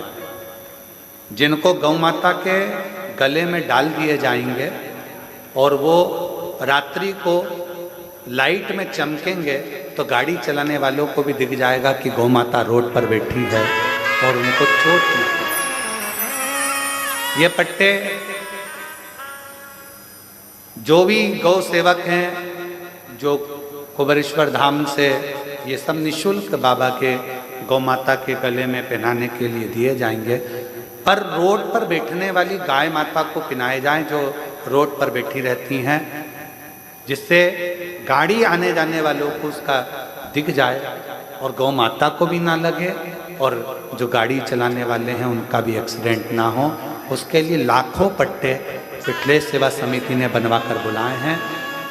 जिनको गौ माता के गले में डाल दिए जाएंगे और वो रात्रि को लाइट में चमकेंगे तो गाड़ी चलाने वालों को भी दिख जाएगा कि गौ माता रोड पर बैठी है और उनको चोट लगी। ये पट्टे जो भी गौ सेवक हैं, जो कुबेरेश्वर धाम से, ये सब निःशुल्क बाबा के गौ माता के गले में पहनाने के लिए दिए जाएंगे। पर रोड पर बैठने वाली गाय माता को पहनाए जाएं जो रोड पर बैठी रहती हैं, जिससे गाड़ी आने जाने वालों को उसका दिख जाए और गौ माता को भी ना लगे और जो गाड़ी चलाने वाले हैं उनका भी एक्सीडेंट ना हो। उसके लिए लाखों पट्टे विटले सेवा समिति ने बनवा कर बुलाए हैं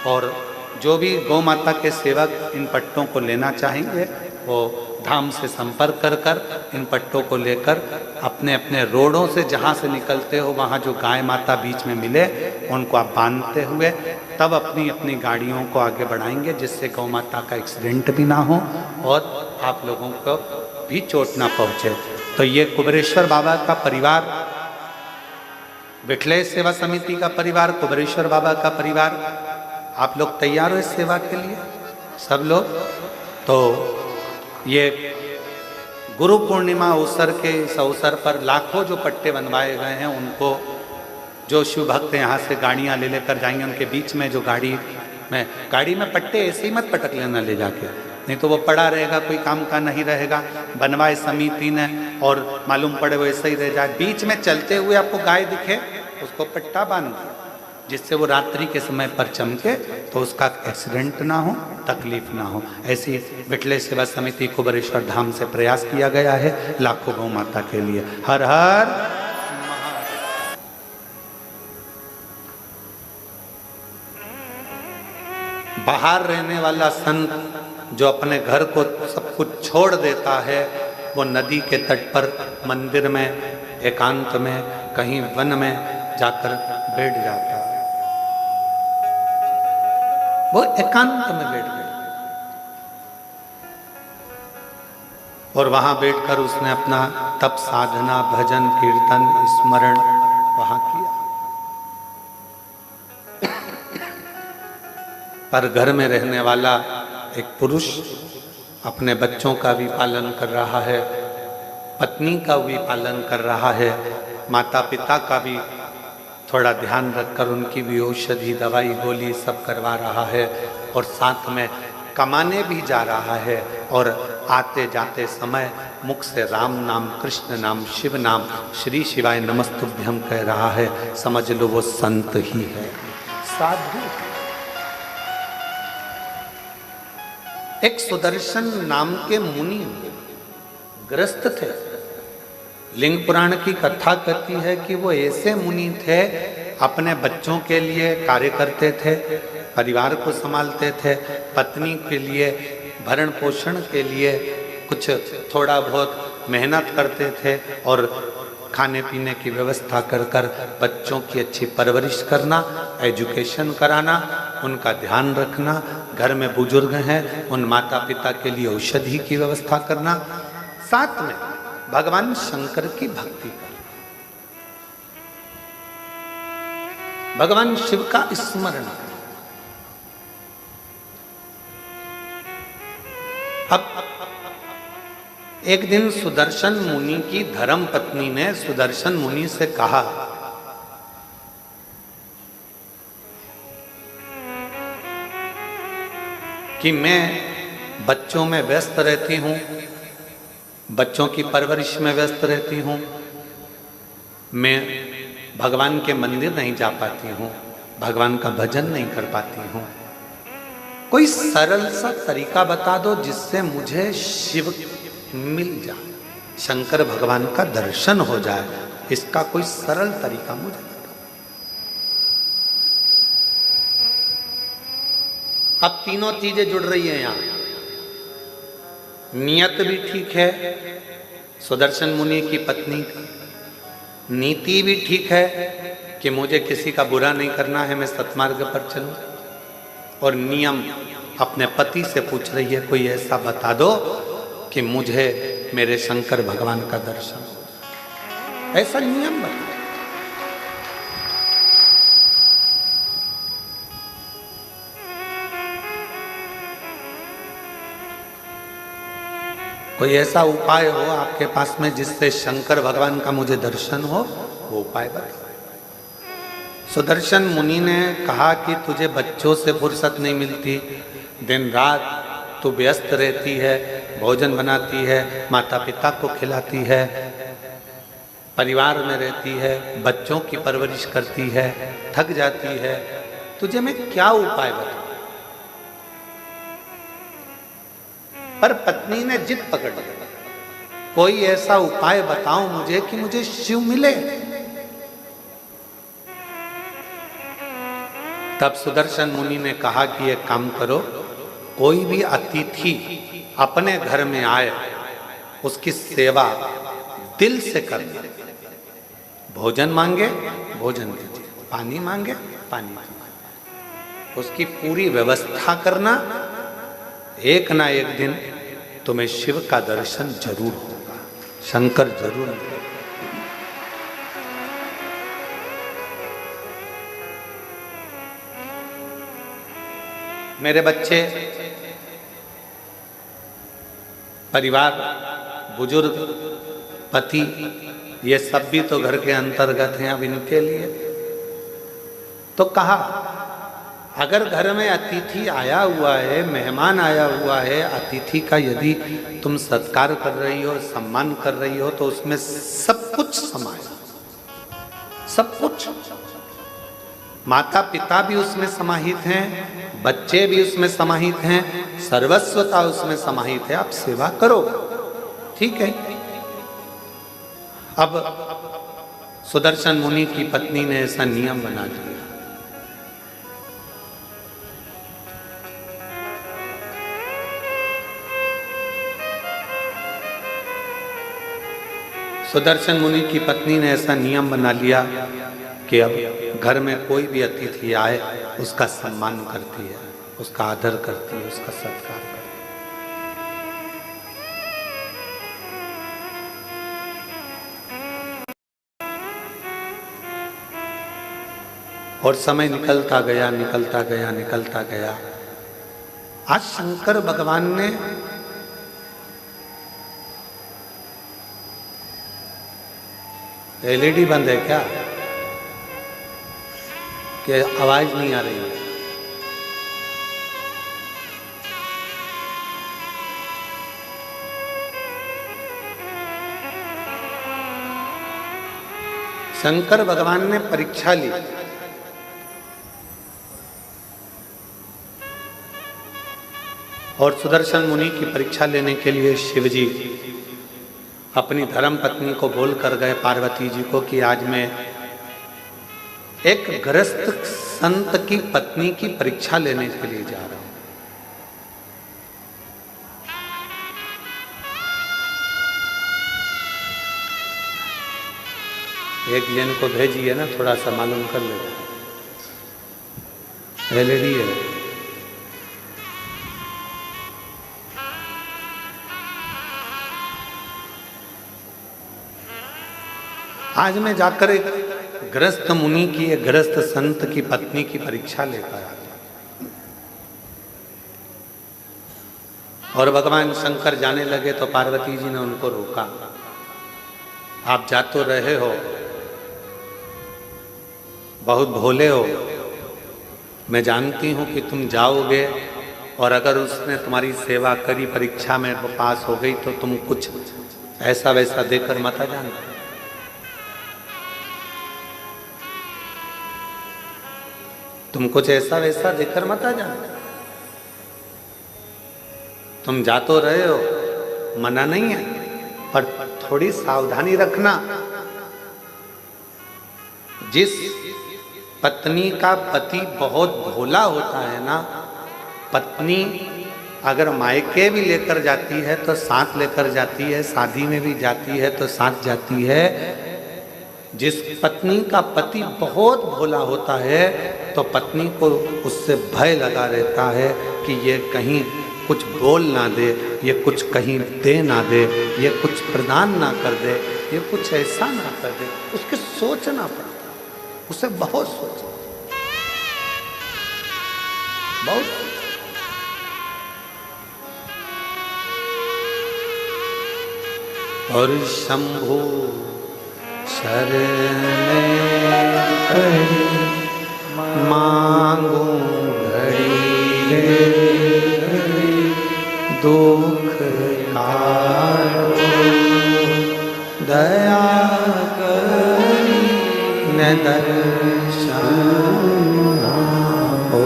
और जो भी गौ माता के सेवक इन पट्टों को लेना चाहेंगे वो धाम से संपर्क कर कर इन पट्टों को लेकर अपने अपने रोडों से जहाँ से निकलते हो वहाँ जो गाय माता बीच में मिले उनको आप बांधते हुए तब अपनी अपनी गाड़ियों को आगे बढ़ाएंगे, जिससे गौ माता का एक्सीडेंट भी ना हो और आप लोगों को भी चोट ना पहुँचे। तो ये कुबेरेश्वर बाबा का परिवार, विटले सेवा समिति का परिवार, कुबेरेश्वर बाबा का परिवार, आप लोग तैयार हो इस सेवा के लिए सब लोग? तो ये गुरु पूर्णिमा अवसर के इस अवसर पर लाखों जो पट्टे बनवाए गए हैं उनको जो शिव भक्त यहाँ से गाड़ियाँ ले लेकर जाएंगे उनके बीच में जो गाड़ी में पट्टे ऐसे ही मत पटक लेना ले जाके, नहीं तो वो पड़ा रहेगा, कोई काम का नहीं रहेगा। बनवाए समिति ने और मालूम पड़े वो ऐसे ही रह जाए। बीच में चलते हुए आपको गाय दिखे उसको पट्टा बांध दो जिससे वो रात्रि के समय पर चमके तो उसका एक्सीडेंट ना हो, तकलीफ ना हो। ऐसी विटले सेवा समिति कुबेरेश्वर धाम से प्रयास किया गया है लाखों गौ माता के लिए। हर हर बाहर रहने वाला संत जो अपने घर को सब कुछ छोड़ देता है, वो नदी के तट पर मंदिर में एकांत में कहीं वन में जाकर बैठ जाता है, वो एकांत में बैठ गए और वहां बैठकर उसने अपना तप साधना भजन कीर्तन स्मरण वहां किया। पर घर में रहने वाला एक पुरुष अपने बच्चों का भी पालन कर रहा है, पत्नी का भी पालन कर रहा है, माता पिता का भी थोड़ा ध्यान रखकर उनकी भी औषधि दवाई गोली सब करवा रहा है और साथ में कमाने भी जा रहा है और आते जाते समय मुख से राम नाम, कृष्ण नाम, शिव नाम, श्री शिवाय नमस्तुभ्यं कह रहा है। समझ लो वो संत ही है, साधु। एक सुदर्शन नाम के मुनि ग्रस्त थे। लिंग पुराण की कथा कहती है कि वो ऐसे मुनि थे, अपने बच्चों के लिए कार्य करते थे, परिवार को संभालते थे, पत्नी के लिए भरण पोषण के लिए कुछ थोड़ा बहुत मेहनत करते थे और खाने पीने की व्यवस्था कर कर बच्चों की अच्छी परवरिश करना, एजुकेशन कराना, उनका ध्यान रखना, घर में बुजुर्ग हैं उन माता पिता के लिए औषधि की व्यवस्था करना, साथ में भगवान शंकर की भक्ति करना, भगवान शिव का स्मरण करना। अब एक दिन सुदर्शन मुनि की धर्म पत्नी ने सुदर्शन मुनि से कहा, कि मैं बच्चों में व्यस्त रहती हूँ, बच्चों की परवरिश में व्यस्त रहती हूँ, मैं भगवान के मंदिर नहीं जा पाती हूँ, भगवान का भजन नहीं कर पाती हूँ, कोई सरल सा तरीका बता दो जिससे मुझे शिव मिल जाए, शंकर भगवान का दर्शन हो जाए, इसका कोई सरल तरीका मुझे बताओ। अब तीनों चीजें जुड़ रही हैं यहां। नियत भी ठीक है सुदर्शन मुनि की पत्नी की, नीति भी ठीक है कि मुझे किसी का बुरा नहीं करना है, मैं सत्मार्ग पर चलूं, और नियम अपने पति से पूछ रही है कोई ऐसा बता दो कि मुझे मेरे शंकर भगवान का दर्शन हो, ऐसा नियम बता। कोई ऐसा उपाय हो आपके पास में जिससे शंकर भगवान का मुझे दर्शन हो, वो उपाय बताओ। सुदर्शन मुनि ने कहा कि तुझे बच्चों से फुर्सत नहीं मिलती, दिन रात तू व्यस्त रहती है, भोजन बनाती है, माता पिता को खिलाती है, परिवार में रहती है, बच्चों की परवरिश करती है, थक जाती है, तुझे मैं क्या उपाय बताऊं। पर पत्नी ने जिद पकड़ ली, कोई ऐसा उपाय बताओ मुझे कि मुझे शिव मिले। तब सुदर्शन मुनि ने कहा कि एक काम करो, कोई भी अतिथि अपने घर में आए उसकी सेवा दिल से करना, भोजन मांगे भोजन दीजिए, पानी मांगे पानी दीजिए, उसकी पूरी व्यवस्था करना। एक ना एक दिन तुम्हें शिव का दर्शन जरूर होगा, शंकर जरूर मिलेगा। मेरे बच्चे, परिवार, बुजुर्ग, पति, ये सब भी तो घर के अंतर्गत हैं। अब इनके लिए तो कहा, अगर घर में अतिथि आया हुआ है, मेहमान आया हुआ है, अतिथि का यदि तुम सत्कार कर रही हो, सम्मान कर रही हो, तो उसमें सब कुछ समाया, सब कुछ। माता पिता भी उसमें समाहित हैं, बच्चे भी उसमें समाहित हैं, सर्वस्वता उसमें समाहित है। आप सेवा करो, ठीक है। अब सुदर्शन मुनि की पत्नी ने ऐसा नियम बना दिया। सुदर्शन मुनि की पत्नी ने ऐसा नियम बना लिया कि अब घर में कोई भी अतिथि आए उसका सम्मान करती है, उसका आदर करती है, उसका सत्कार करती है। और समय निकलता गया, निकलता गया, निकलता गया। आज शंकर भगवान ने एलईडी बंद है क्या कि आवाज नहीं आ रही है? शंकर भगवान ने परीक्षा ली। और सुदर्शन मुनि की परीक्षा लेने के लिए शिवजी अपनी धर्म पत्नी को बोल कर गए, पार्वती जी को, कि आज मैं एक गृहस्थ संत की पत्नी की परीक्षा लेने के लिए जा रहा हूं। एक जन को भेजिए ना, थोड़ा सा मालूम कर लेगा। एलईडी है। आज मैं जाकर एक गृहस्थ मुनि की, एक गृहस्थ संत की पत्नी की परीक्षा लेकर आ गया। और भगवान शंकर जाने लगे तो पार्वती जी ने उनको रोका। आप जा तो रहे हो, बहुत भोले हो, मैं जानती हूं कि तुम जाओगे और अगर उसने तुम्हारी सेवा करी, परीक्षा में पास हो गई, तो तुम कुछ ऐसा वैसा देकर मत आ जाना। तुम कुछ ऐसा वैसा देकर मत आ जाना। तुम जा तो रहे हो, मना नहीं है, पर थोड़ी सावधानी रखना। जिस पत्नी का पति बहुत भोला होता है ना, पत्नी अगर मायके भी लेकर जाती है तो साथ लेकर जाती है, शादी में भी जाती है तो साथ जाती है। जिस पत्नी का पति बहुत भोला होता है तो पत्नी को उससे भय लगा रहता है कि ये कहीं कुछ बोल ना दे, ये कुछ कहीं दे ना दे, ये कुछ प्रदान ना कर दे, ये कुछ ऐसा ना कर दे। उसके सोचना पड़ता है, उसे बहुत सोचना, बहुत। और शंभु शरण मांगू घड़ी दुख काटो, दया करी न दर्शन हो।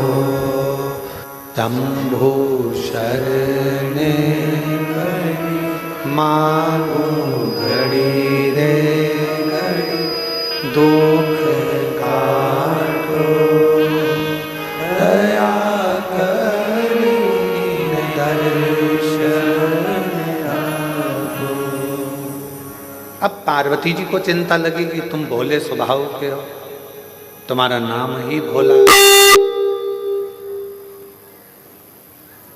शंभु शरण मांगू घड़ी रे घड़ी दुख काटो, दया करी दर्शन आपो। अब पार्वती जी को चिंता लगी कि तुम भोले स्वभाव के हो, तुम्हारा नाम ही भोला,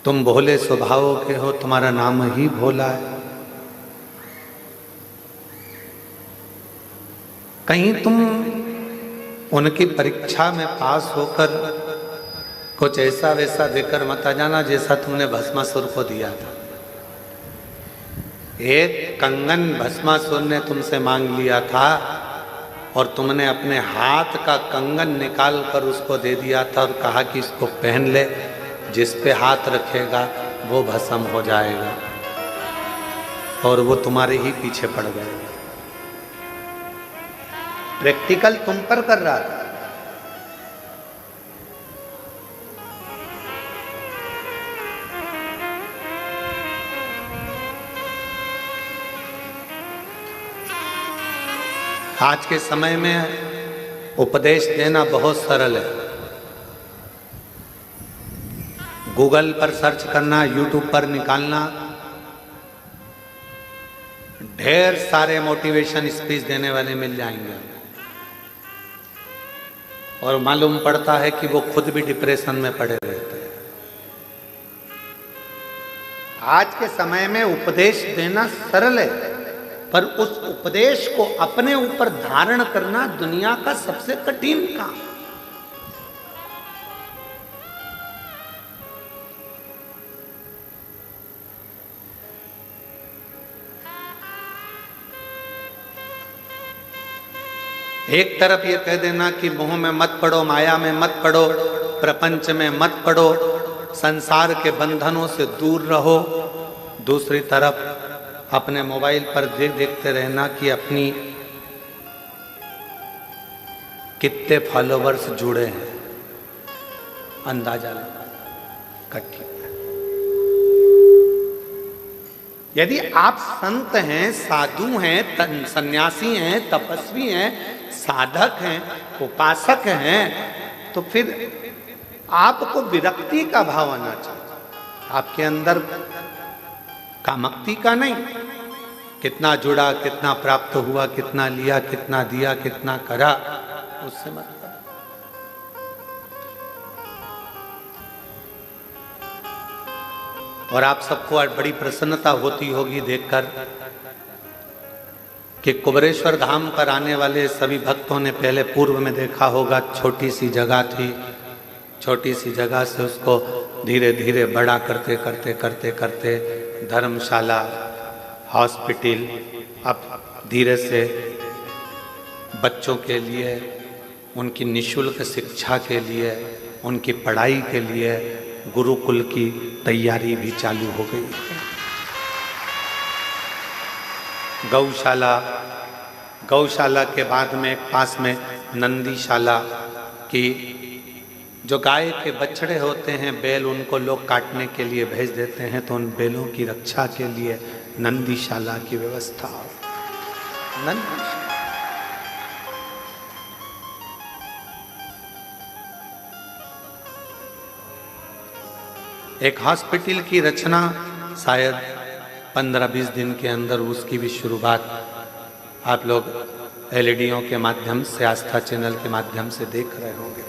तुम भोले स्वभाव के हो, तुम्हारा नाम ही भोला है। कहीं तुम उनकी परीक्षा में पास होकर कुछ ऐसा वैसा देकर मत आ जाना जैसा तुमने भस्मासुर को दिया था। एक कंगन भस्मासुर ने तुमसे मांग लिया था और तुमने अपने हाथ का कंगन निकाल कर उसको दे दिया था और कहा कि इसको पहन ले, जिस पे हाथ रखेगा वो भस्म हो जाएगा, और वो तुम्हारे ही पीछे पड़ गए। प्रैक्टिकल तुम पर कर रहा था। आज के समय में उपदेश देना बहुत सरल है। गूगल पर सर्च करना, यूट्यूब पर निकालना, ढेर सारे मोटिवेशन स्पीच देने वाले मिल जाएंगे और मालूम पड़ता है कि वो खुद भी डिप्रेशन में पड़े रहते हैं। आज के समय में उपदेश देना सरल है, पर उस उपदेश को अपने ऊपर धारण करना दुनिया का सबसे कठिन काम। एक तरफ ये कह देना कि मोह में मत पड़ो, माया में मत पड़ो, प्रपंच में मत पड़ो, संसार के बंधनों से दूर रहो। दूसरी तरफ अपने मोबाइल पर देखते रहना कि अपनी कितने फॉलोवर्स जुड़े हैं, अंदाजा लगाना कठिन। यदि आप संत हैं, साधु हैं, सन्यासी हैं, तपस्वी हैं, साधक हैं, उपासक हैं, तो फिर आपको विरक्ति का भाव आना चाहिए, आपके अंदर कामक्ति का नहीं। कितना जुड़ा, कितना प्राप्त हुआ, कितना लिया, कितना दिया, कितना करा, उससे मतलब। और आप सबको आज बड़ी प्रसन्नता होती होगी देखकर कि कुबेरेश्वर धाम पर आने वाले सभी भक्तों ने पहले पूर्व में देखा होगा, छोटी सी जगह थी, छोटी सी जगह से उसको धीरे धीरे बड़ा करते करते करते करते धर्मशाला, हॉस्पिटल, अब धीरे से बच्चों के लिए, उनकी निःशुल्क शिक्षा के लिए, उनकी पढ़ाई के लिए गुरुकुल की तैयारी भी चालू हो गई। गौशाला के बाद में पास में नंदीशाला की, जो गाय के बछड़े होते हैं, बैल, उनको लोग काटने के लिए भेज देते हैं, तो उन बैलों की रक्षा के लिए नंदीशाला की व्यवस्था। एक हॉस्पिटल की रचना शायद 15-20 दिन के अंदर उसकी भी शुरुआत आप लोग एलईडीओं के माध्यम से, आस्था चैनल के माध्यम से देख रहे होंगे।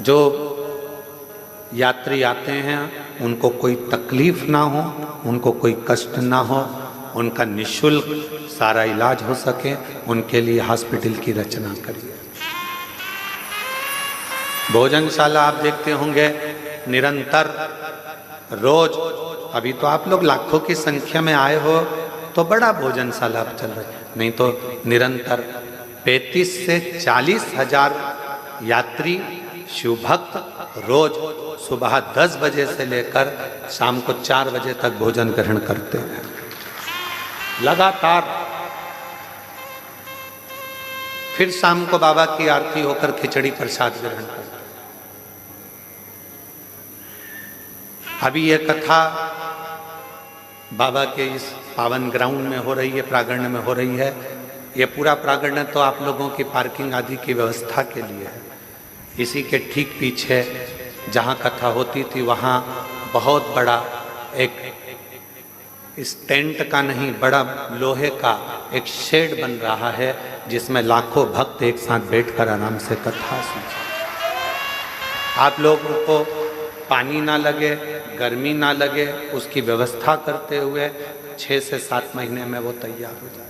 जो यात्री आते हैं उनको कोई तकलीफ ना हो, उनको कोई कष्ट ना हो, उनका निःशुल्क सारा इलाज हो सके, उनके लिए हॉस्पिटल की रचना करिए। भोजनशाला आप देखते होंगे निरंतर रोज, अभी तो आप लोग लाखों की संख्या में आए हो तो बड़ा भोजनशाला अब चल रहा है, नहीं तो निरंतर 35 से 40 हजार यात्री शिवभक्त रोज सुबह 10 बजे से लेकर शाम को 4 बजे तक भोजन ग्रहण करते हैं लगातार। फिर शाम को बाबा की आरती होकर खिचड़ी प्रसाद ग्रहण करते हैं। अभी ये कथा बाबा के इस पावन ग्राउंड में हो रही है, प्रांगण में हो रही है। ये पूरा प्रांगण तो आप लोगों की पार्किंग आदि की व्यवस्था के लिए है। इसी के ठीक पीछे जहाँ कथा होती थी वहाँ बहुत बड़ा एक इस टेंट का नहीं, बड़ा लोहे का एक शेड बन रहा है जिसमें लाखों भक्त एक साथ बैठकर आराम से कथा सुनते। आप लोगों को पानी ना लगे, गर्मी ना लगे, उसकी व्यवस्था करते हुए 6 से 7 महीने में वो तैयार हो जाए।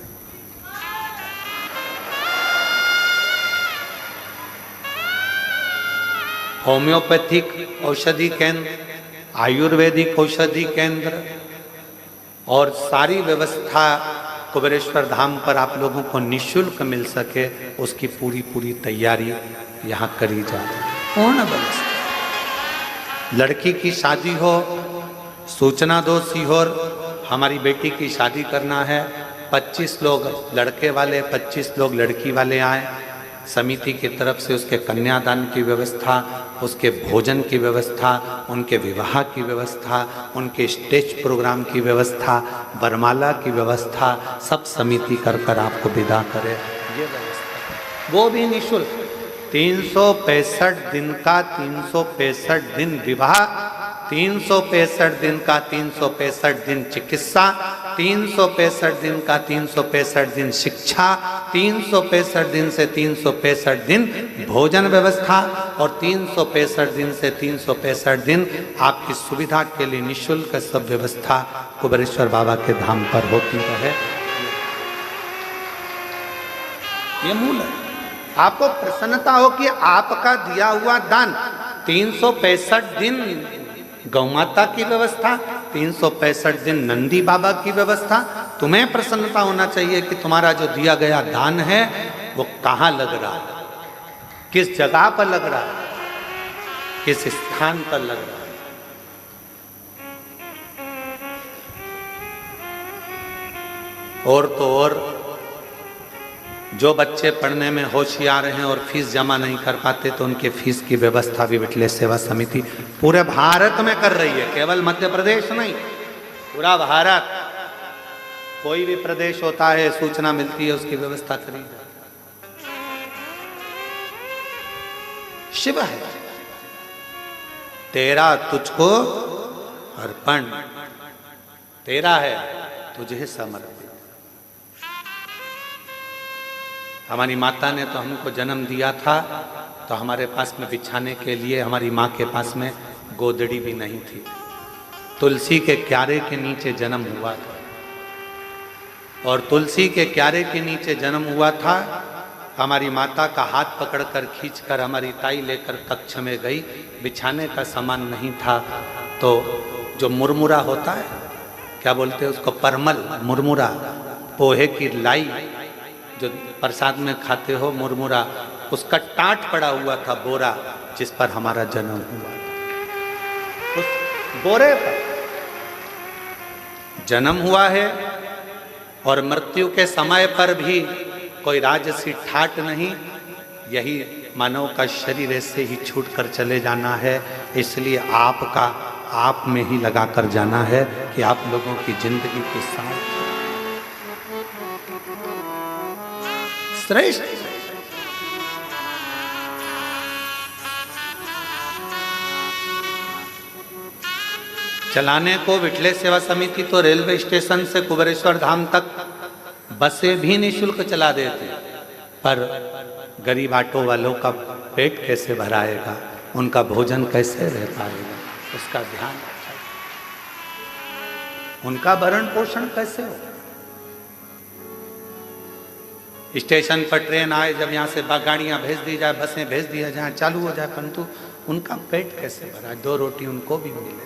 होम्योपैथिक औषधि केंद्र, आयुर्वेदिक औषधि केंद्र और सारी व्यवस्था कुबेरेश्वर धाम पर आप लोगों को निःशुल्क मिल सके, उसकी पूरी तैयारी यहाँ करी जाए। पूर्ण व्यवस्था। लड़की की शादी हो, सूचना दो सीहोर, हमारी बेटी की शादी करना है, 25 लोग लड़के वाले 25 लोग लड़की वाले आए। समिति की तरफ से उसके कन्यादान की व्यवस्था, उसके भोजन की व्यवस्था, उनके विवाह की व्यवस्था, उनके स्टेज प्रोग्राम की व्यवस्था, वरमाला की व्यवस्था, सब समिति कर कर आपको विदा करे। ये व्यवस्था वो भी निःशुल्क। 365 दिन का 365 दिन विवाह, 365 दिन का 365 दिन चिकित्सा, 365 दिन का 365 दिन शिक्षा, 365 दिन से 365 दिन भोजन व्यवस्था और 365 दिन से 365 दिन आपकी सुविधा के लिए निःशुल्क सब व्यवस्था कुबेरेश्वर बाबा के धाम पर होती रहे। ये मूल है। आपको प्रसन्नता हो कि आपका दिया हुआ दान 365 दिन गौ माता की व्यवस्था, 365 दिन नंदी बाबा की व्यवस्था। तुम्हें प्रसन्नता होना चाहिए कि तुम्हारा जो दिया गया दान है वो कहाँ लग रहा है, किस जगह पर लग रहा है, किस स्थान पर लग रहा है। और तो और जो बच्चे पढ़ने में होशियार हैं और फीस जमा नहीं कर पाते तो उनके फीस की व्यवस्था भी विठलेश सेवा समिति पूरे भारत में कर रही है। केवल मध्य प्रदेश नहीं, पूरा भारत। कोई भी प्रदेश होता है, सूचना मिलती है, उसकी व्यवस्था करी है। शिव है तेरा तुझको अर्पण, तेरा है तुझे समर्पित। हमारी माता ने तो हमको जन्म दिया था तो हमारे पास में बिछाने के लिए, हमारी माँ के पास में गोदड़ी भी नहीं थी। तुलसी के क्यारे के नीचे जन्म हुआ था और तुलसी के क्यारे के नीचे जन्म हुआ था। हमारी माता का हाथ पकड़कर खींचकर हमारी ताई लेकर कक्ष में गई। बिछाने का सामान नहीं था तो जो मुरमुरा होता है, क्या बोलते हैं उसको, परमल, मुरमुरा, पोहे की लाई जो प्रसाद में खाते हो, मुरमुरा, उसका टाट पड़ा हुआ था बोरा जिस पर हमारा जन्म हुआ था। उस बोरे पर जन्म हुआ है और मृत्यु के समय पर भी कोई राजसी ठाट नहीं। यही मानव का शरीर ऐसे ही छूट कर चले जाना है। इसलिए आपका आप में ही लगा कर जाना है कि आप लोगों की जिंदगी के साथ श्रेष्ठ। चलाने को विठले सेवा समिति तो रेलवे स्टेशन से कुबेरेश्वर धाम तक बसें भी निःशुल्क चला देते, पर गरीब ऑटो वालों का पेट कैसे भराएगा, उनका भोजन कैसे रह पाएगा, उसका ध्यान रखा, उनका भरण पोषण कैसे हो। स्टेशन पर ट्रेन आए, जब यहाँ से गाड़ियाँ भेज दी जाए, बसें भेज दिया जाए, चालू हो जाए, परंतु उनका पेट कैसे भरा, 2 रोटी उनको भी मिले,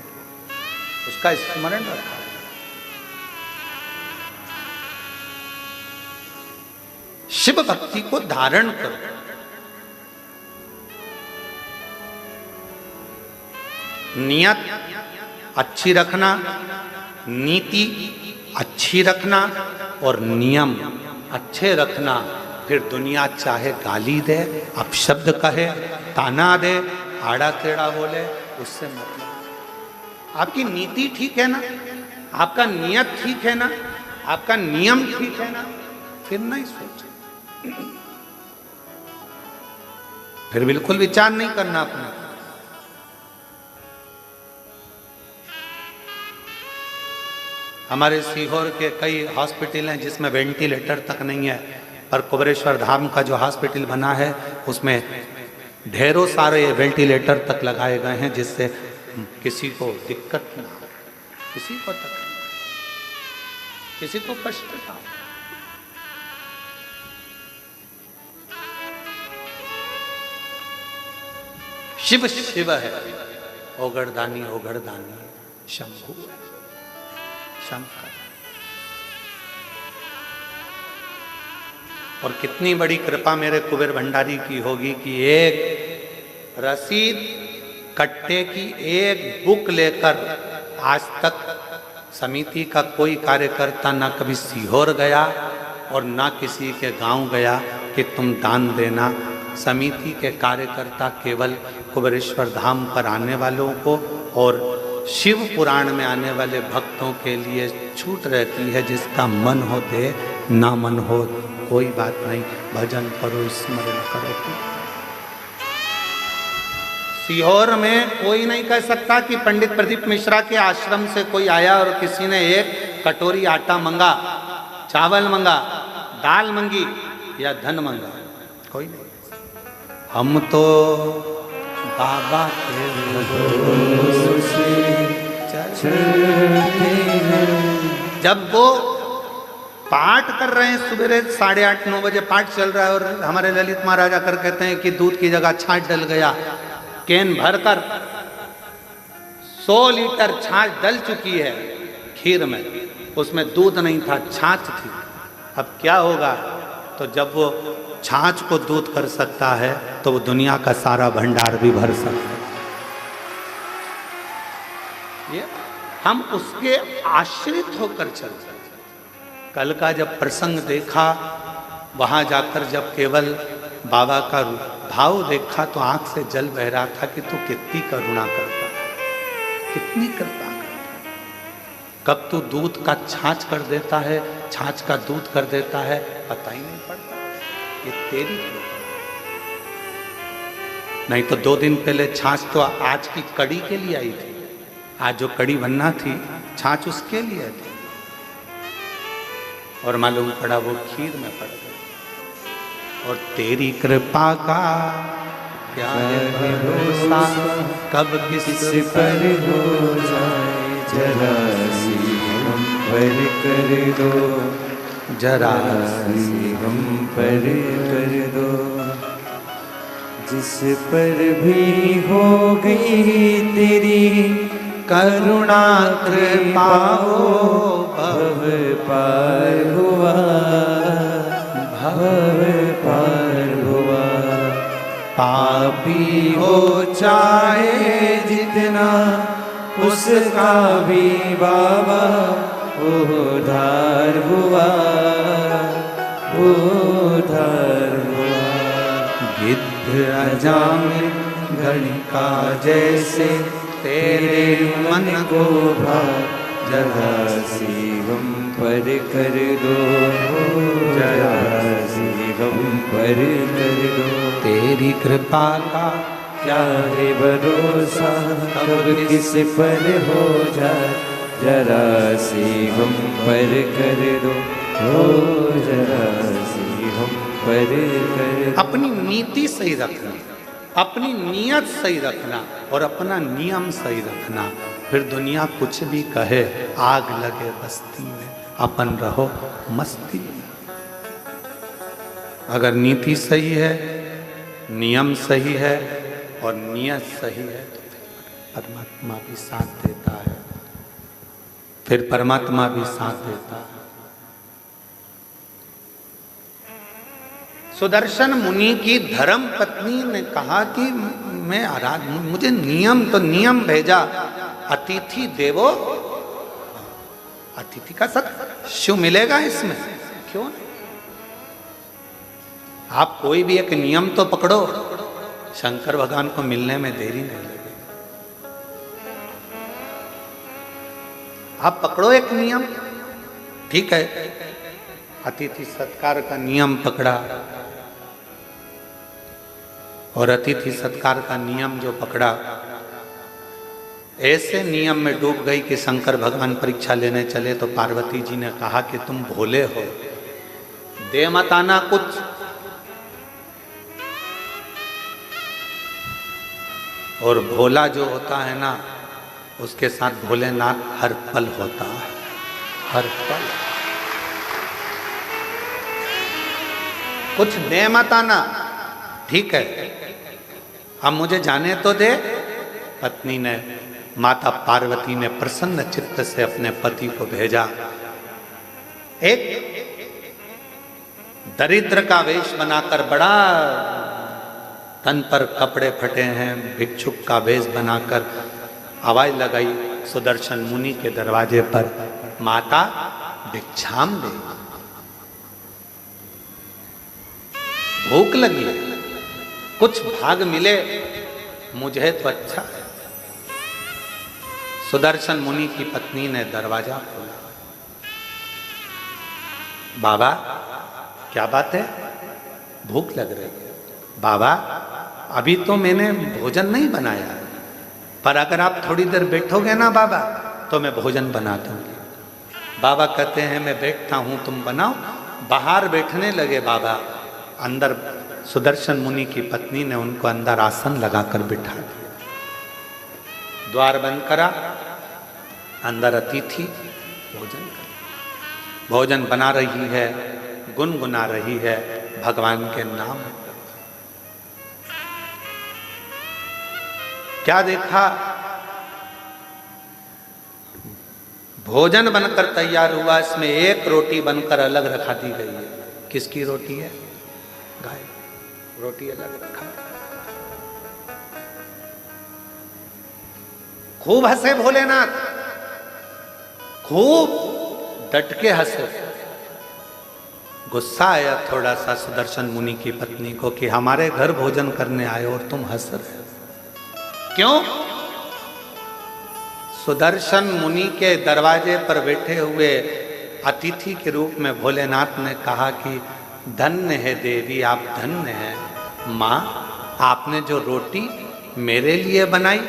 उसका स्मरण रखा। शिव भक्ति को धारण करो, नियत अच्छी रखना, नीति अच्छी रखना और नियम अच्छे रखना। फिर दुनिया चाहे गाली दे, अपशब्द कहे, ताना दे, आड़ा टेढ़ा बोले, उससे मतलब आपकी नीति ठीक है ना, आपका नियत ठीक है ना, आपका नियम ठीक है ना, फिर नहीं सोचे, फिर बिल्कुल विचार नहीं करना अपना। हमारे सीहोर के कई हॉस्पिटल हैं जिसमें वेंटिलेटर तक नहीं है, पर कुबेरेश्वर धाम का जो हॉस्पिटल बना है उसमें ढेरों सारे वेंटिलेटर तक लगाए गए हैं, जिससे किसी को दिक्कत ना हो, किसी को तकलीफ, किसी को कष्ट ना हो। शिव शिव है, ओगड़दानी ओगड़दानी शंभु है, शंकर। और कितनी बड़ी कृपा मेरे कुबेर भंडारी की होगी कि एक रसीद कट्टे की एक बुक लेकर आज तक समिति का कोई कार्यकर्ता ना कभी सीहोर गया और ना किसी के गांव गया कि तुम दान देना। समिति के कार्यकर्ता केवल कुबेरेश्वर धाम पर आने वालों को और शिव पुराण में आने वाले भक्तों के लिए छूट रहती है, जिसका मन हो दे, ना मन हो कोई बात नहीं, भजन करो, स्मरण करो। सीहोर में कोई नहीं कह सकता कि पंडित प्रदीप मिश्रा के आश्रम से कोई आया और किसी ने एक कटोरी आटा मंगा, चावल मंगा, दाल मंगी या धन मंगा, कोई नहीं। हम तो बाबा के जब वो पाठ कर रहे हैं, सुबह 8:30-9 बजे पाठ चल रहा है और हमारे ललित महाराज आकर कहते हैं कि दूध की जगह छाछ डल गया, कैन भरकर 100 लीटर छाछ डल चुकी है खीर में, उसमें दूध नहीं था, छाछ थी, अब क्या होगा। तो जब वो छाछ को दूध कर सकता है तो वो दुनिया का सारा भंडार भी भर सकता है। ये हम उसके आश्रित होकर चलते। कल का जब प्रसंग देखा, वहां जाकर जब केवल बाबा का भाव देखा तो आंख से जल बह रहा था कि तू कितनी करुणा करता है, कितनी कृपा करता है। कब तू दूध का छाछ कर देता है, छाछ का दूध कर देता है, पता ही नहीं पड़ता। ये तेरी कृपा। नहीं तो 2 दिन पहले छाछ तो आज की कड़ी के लिए आई थी, आज जो कड़ी बनना थी छाछ उसके लिए थी, और मालूम पड़ा वो खीर में पड़ गई। और तेरी कृपा का क्या है भरोसा, कब किस पर हो जाए, जरा सी हम पर कर दो, जरा सी हम पर कर दो। जिस पर भी हो गई तेरी करुणा कृपा, भव पार हुआ, भव पार हुआ। पापी हो चाहे जितना, उसका भी बाबा उद्धार हुआ, उद्धार हुआ। गिद्ध अजामिल गणिका जैसे तेरे मन को भा, जरा सी हम पर कर दो, जरा सी हम पर कर दो। तेरी कृपा का क्या है भरोसा कब किस पर हो जाए, जरा सी हम पर कर दो, हो जरा सी हम पर कर दो। अपनी नीति सही रखना, अपनी नीयत सही रखना और अपना नियम सही रखना, फिर दुनिया कुछ भी कहे, आग लगे बस्ती में, अपन रहो मस्ती में। अगर नीति सही है, नियम सही है और नियत सही है तो फिर परमात्मा भी साथ देता है, फिर परमात्मा भी साथ देता है। सुदर्शन मुनि की धर्म पत्नी ने कहा कि मैं मुझे नियम तो नियम भेजा, अतिथि देवो, अतिथि का सत्कार शिव मिलेगा इसमें, क्यों नहीं? आप कोई भी एक नियम तो पकड़ो, शंकर भगवान को मिलने में देरी नहीं लगेगी। आप पकड़ो एक नियम, ठीक है, अतिथि सत्कार का नियम पकड़ा, और अतिथि सत्कार का नियम जो पकड़ा, ऐसे नियम में डूब गई कि शंकर भगवान परीक्षा लेने चले तो पार्वती जी ने कहा कि तुम भोले हो, दे मत आना कुछ। और भोला जो होता है ना, उसके साथ भोलेनाथ हर पल होता है, हर पल। कुछ दे मत आना, ठीक है, अब मुझे जाने तो दे। पत्नी ने, माता पार्वती ने प्रसन्न चित्त से अपने पति को भेजा। एक दरिद्र का वेश बनाकर, बड़ा तन पर कपड़े फटे हैं, भिक्षुक का वेश बनाकर आवाज लगाई सुदर्शन मुनि के दरवाजे पर, माता भिक्षाम दे, भूख लगी, कुछ भाग मिले मुझे तो अच्छा है। सुदर्शन मुनि की पत्नी ने दरवाजा खोला। बाबा क्या बात है, भूख लग रही है? बाबा अभी तो मैंने भोजन नहीं बनाया है, पर अगर आप थोड़ी देर बैठोगे ना बाबा तो मैं भोजन बना दूंगी। बाबा कहते हैं मैं बैठता हूं, तुम बनाओ। बाहर बैठने लगे बाबा। अंदर सुदर्शन मुनि की पत्नी ने उनको अंदर आसन लगाकर बिठा दिया, द्वार बंद करा, अंदर अतिथि भोजन कर, भोजन बना रही है, गुनगुना रही है भगवान के नाम। क्या देखा, भोजन बनकर तैयार हुआ, इसमें एक रोटी बनकर अलग रखा दी गई है। किसकी रोटी है? गाय। रोटी अलग रखा। खूब हंसे भोलेनाथ, खूब डट के हंसे। गुस्सा आया थोड़ा सा सुदर्शन मुनि की पत्नी को कि हमारे घर भोजन करने आए और तुम हंस रहे हो, क्यों? सुदर्शन मुनि के दरवाजे पर बैठे हुए अतिथि के रूप में भोलेनाथ ने कहा कि धन्य है देवी, आप धन्य हैं। माँ, आपने जो रोटी मेरे लिए बनाई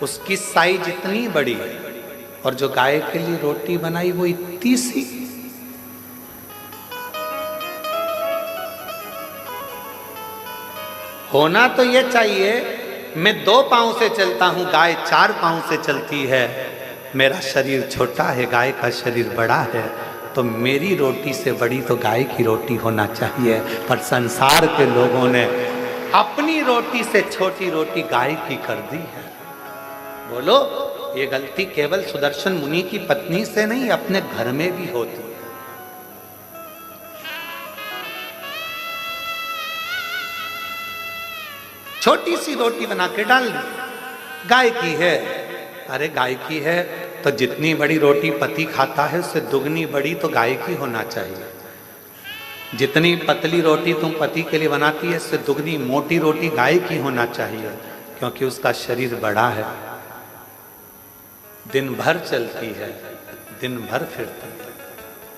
उसकी साइज इतनी बड़ी है, और जो गाय के लिए रोटी बनाई वो इतनी सी। होना तो ये चाहिए, मैं 2 पांव से चलता हूं, गाय 4 पांव से चलती है। मेरा शरीर छोटा है, गाय का शरीर बड़ा है, तो मेरी रोटी से बड़ी तो गाय की रोटी होना चाहिए। पर संसार के लोगों ने अपनी रोटी से छोटी रोटी गाय की कर दी है। बोलो, ये गलती केवल सुदर्शन मुनि की पत्नी से नहीं, अपने घर में भी होती है। छोटी सी रोटी बना के डाल दी, गाय की है। अरे गाय की है तो जितनी बड़ी रोटी पति खाता है उससे दुगनी बड़ी तो गाय की होना चाहिए। जितनी पतली रोटी तुम पति के लिए बनाती है उससे दुगनी मोटी रोटी गाय की होना चाहिए, क्योंकि उसका शरीर बड़ा है, दिन भर चलती है, दिन भर फिरती है।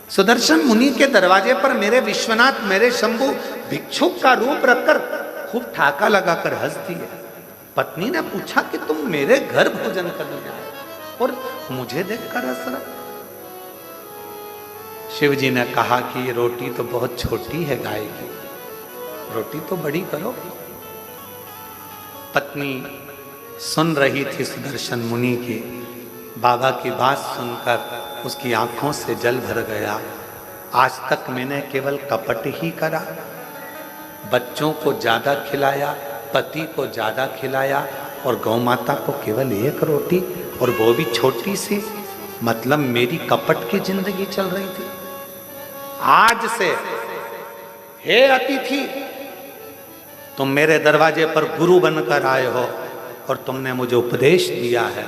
सुदर्शन मुनि के दरवाजे पर मेरे विश्वनाथ, मेरे शंभु भिक्षुक का रूप रखकर खूब ठाका लगाकर हंस दिए। पत्नी ने पूछा कि तुम मेरे घर भोजन करने आए और मुझे देखकर हंस रहा। शिव जी ने कहा कि ये रोटी तो बहुत छोटी है गाय की, रोटी तो बड़ी करो। पत्नी सुन रही थी सुदर्शन मुनि की, बाबा की बात सुनकर उसकी आंखों से जल भर गया। आज तक मैंने केवल कपट ही करा, बच्चों को ज्यादा खिलाया, पति को ज्यादा खिलाया और गौ माता को केवल एक रोटी, और वो भी छोटी सी। मतलब मेरी कपट की जिंदगी चल रही थी। आज से हे अतिथि, तुम मेरे दरवाजे पर गुरु बनकर आए हो और तुमने मुझे उपदेश दिया है,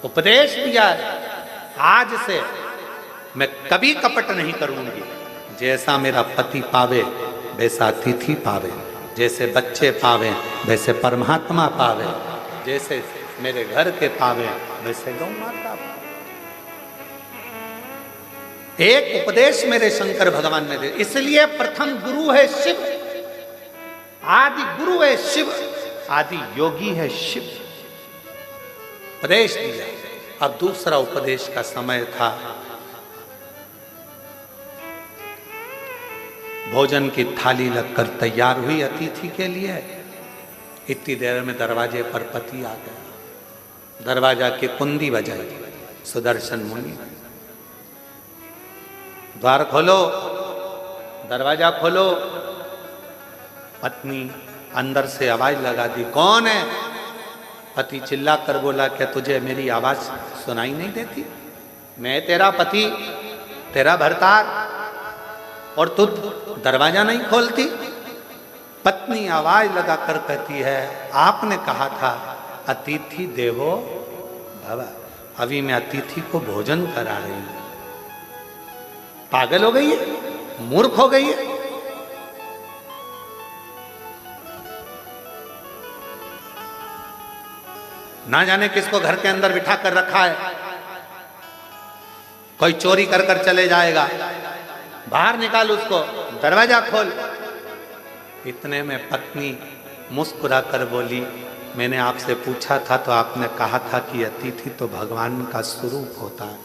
उपदेश दिया है। आज से मैं कभी कपट नहीं करूंगी। जैसा मेरा पति पावे वैसा अतिथि पावे, जैसे बच्चे पावे वैसे परमात्मा पावे, जैसे मेरे घर के पावे वैसे गौ माता पावे। एक उपदेश मेरे शंकर भगवान ने दिया, इसलिए प्रथम गुरु है शिव, आदि गुरु है शिव, आदि योगी है शिव। उपदेश दिया। अब दूसरा उपदेश का समय था। भोजन की थाली लगकर तैयार हुई अतिथि के लिए। इतनी देर में दरवाजे पर पति आ गया। दरवाजा की कुंडी बजाई। सुदर्शन मुनि, द्वार खोलो, दरवाजा खोलो। पत्नी अंदर से आवाज लगा दी, कौन है? पति चिल्ला कर बोला, क्या तुझे मेरी आवाज सुनाई नहीं देती? मैं तेरा पति, तेरा भरतार, और तू दरवाजा नहीं खोलती? पत्नी आवाज लगाकर कहती है, आपने कहा था अतिथि देवो भव, अभी मैं अतिथि को भोजन करा रही हूं। पागल हो गई है, मूर्ख हो गई है। ना जाने किसको घर के अंदर बिठा कर रखा है, कोई चोरी कर कर चले जाएगा, बाहर निकाल उसको, दरवाजा खोल। इतने में पत्नी मुस्कुरा कर बोली, मैंने आपसे पूछा था तो आपने कहा था कि अतिथि तो भगवान का स्वरूप होता है,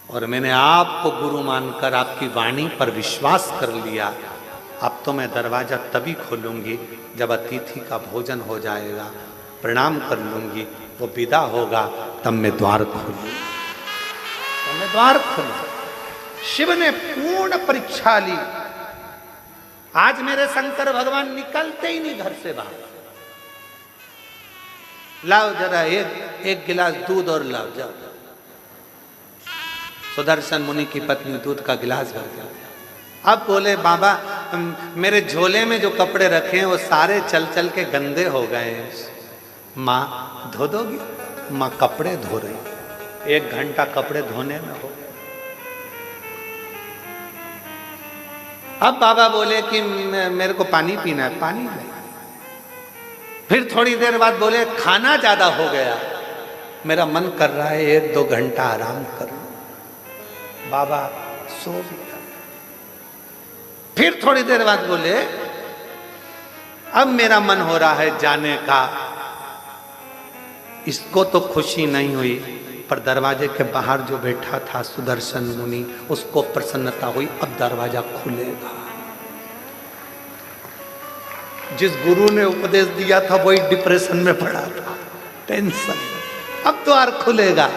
और मैंने आपको गुरु मानकर आपकी वाणी पर विश्वास कर लिया। अब तो मैं दरवाजा तभी खोलूंगी जब अतिथि का भोजन हो जाएगा, प्रणाम कर लूंगी, वो विदा होगा, तब मैं द्वार खोलूंगी, तब मैं द्वार खोलूंगी। शिव ने पूर्ण परीक्षा ली। आज मेरे शंकर भगवान निकलते ही नहीं घर से बाहर। लाओ जरा एक गिलास दूध और लाओ, जाओ। सुदर्शन मुनि की पत्नी दूध का गिलास भर दिया। अब बोले, बाबा मेरे झोले में जो कपड़े रखे हैं वो सारे चल चल के गंदे हो गए हैं, माँ धो दोगी? माँ कपड़े धो रही, 1 घंटा कपड़े धोने में हो। अब बाबा बोले कि मेरे को पानी पीना है, पानी नहीं। फिर थोड़ी देर बाद बोले, खाना ज्यादा हो गया, मेरा मन कर रहा है 1-2 घंटा आराम कर लूं। बाबा सो गया। फिर थोड़ी देर बाद बोले, अब मेरा मन हो रहा है जाने का। इसको तो खुशी नहीं हुई, पर दरवाजे के बाहर जो बैठा था सुदर्शन मुनि, उसको प्रसन्नता हुई, अब दरवाजा खुलेगा। जिस गुरु ने उपदेश दिया था वही डिप्रेशन में पड़ा था, टेंशन, अब द्वार खुलेगा।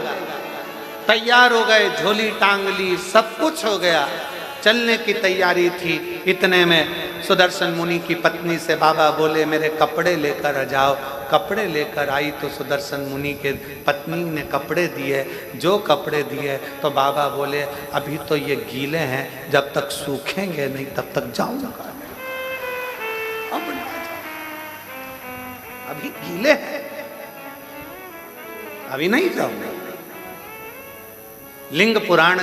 तैयार हो गए, झोली टांग ली, सब कुछ हो गया, चलने की तैयारी थी। इतने में सुदर्शन मुनि की पत्नी से बाबा बोले, मेरे कपड़े लेकर आ जाओ। कपड़े लेकर आई तो सुदर्शन मुनि के पत्नी ने कपड़े दिए। जो कपड़े दिए तो बाबा बोले, अभी तो ये गीले हैं, जब तक सूखेंगे नहीं तब तक जाऊंगा, अब ना जाऊं, अभी गीले हैं, अभी नहीं जाऊंगा। लिंग पुराण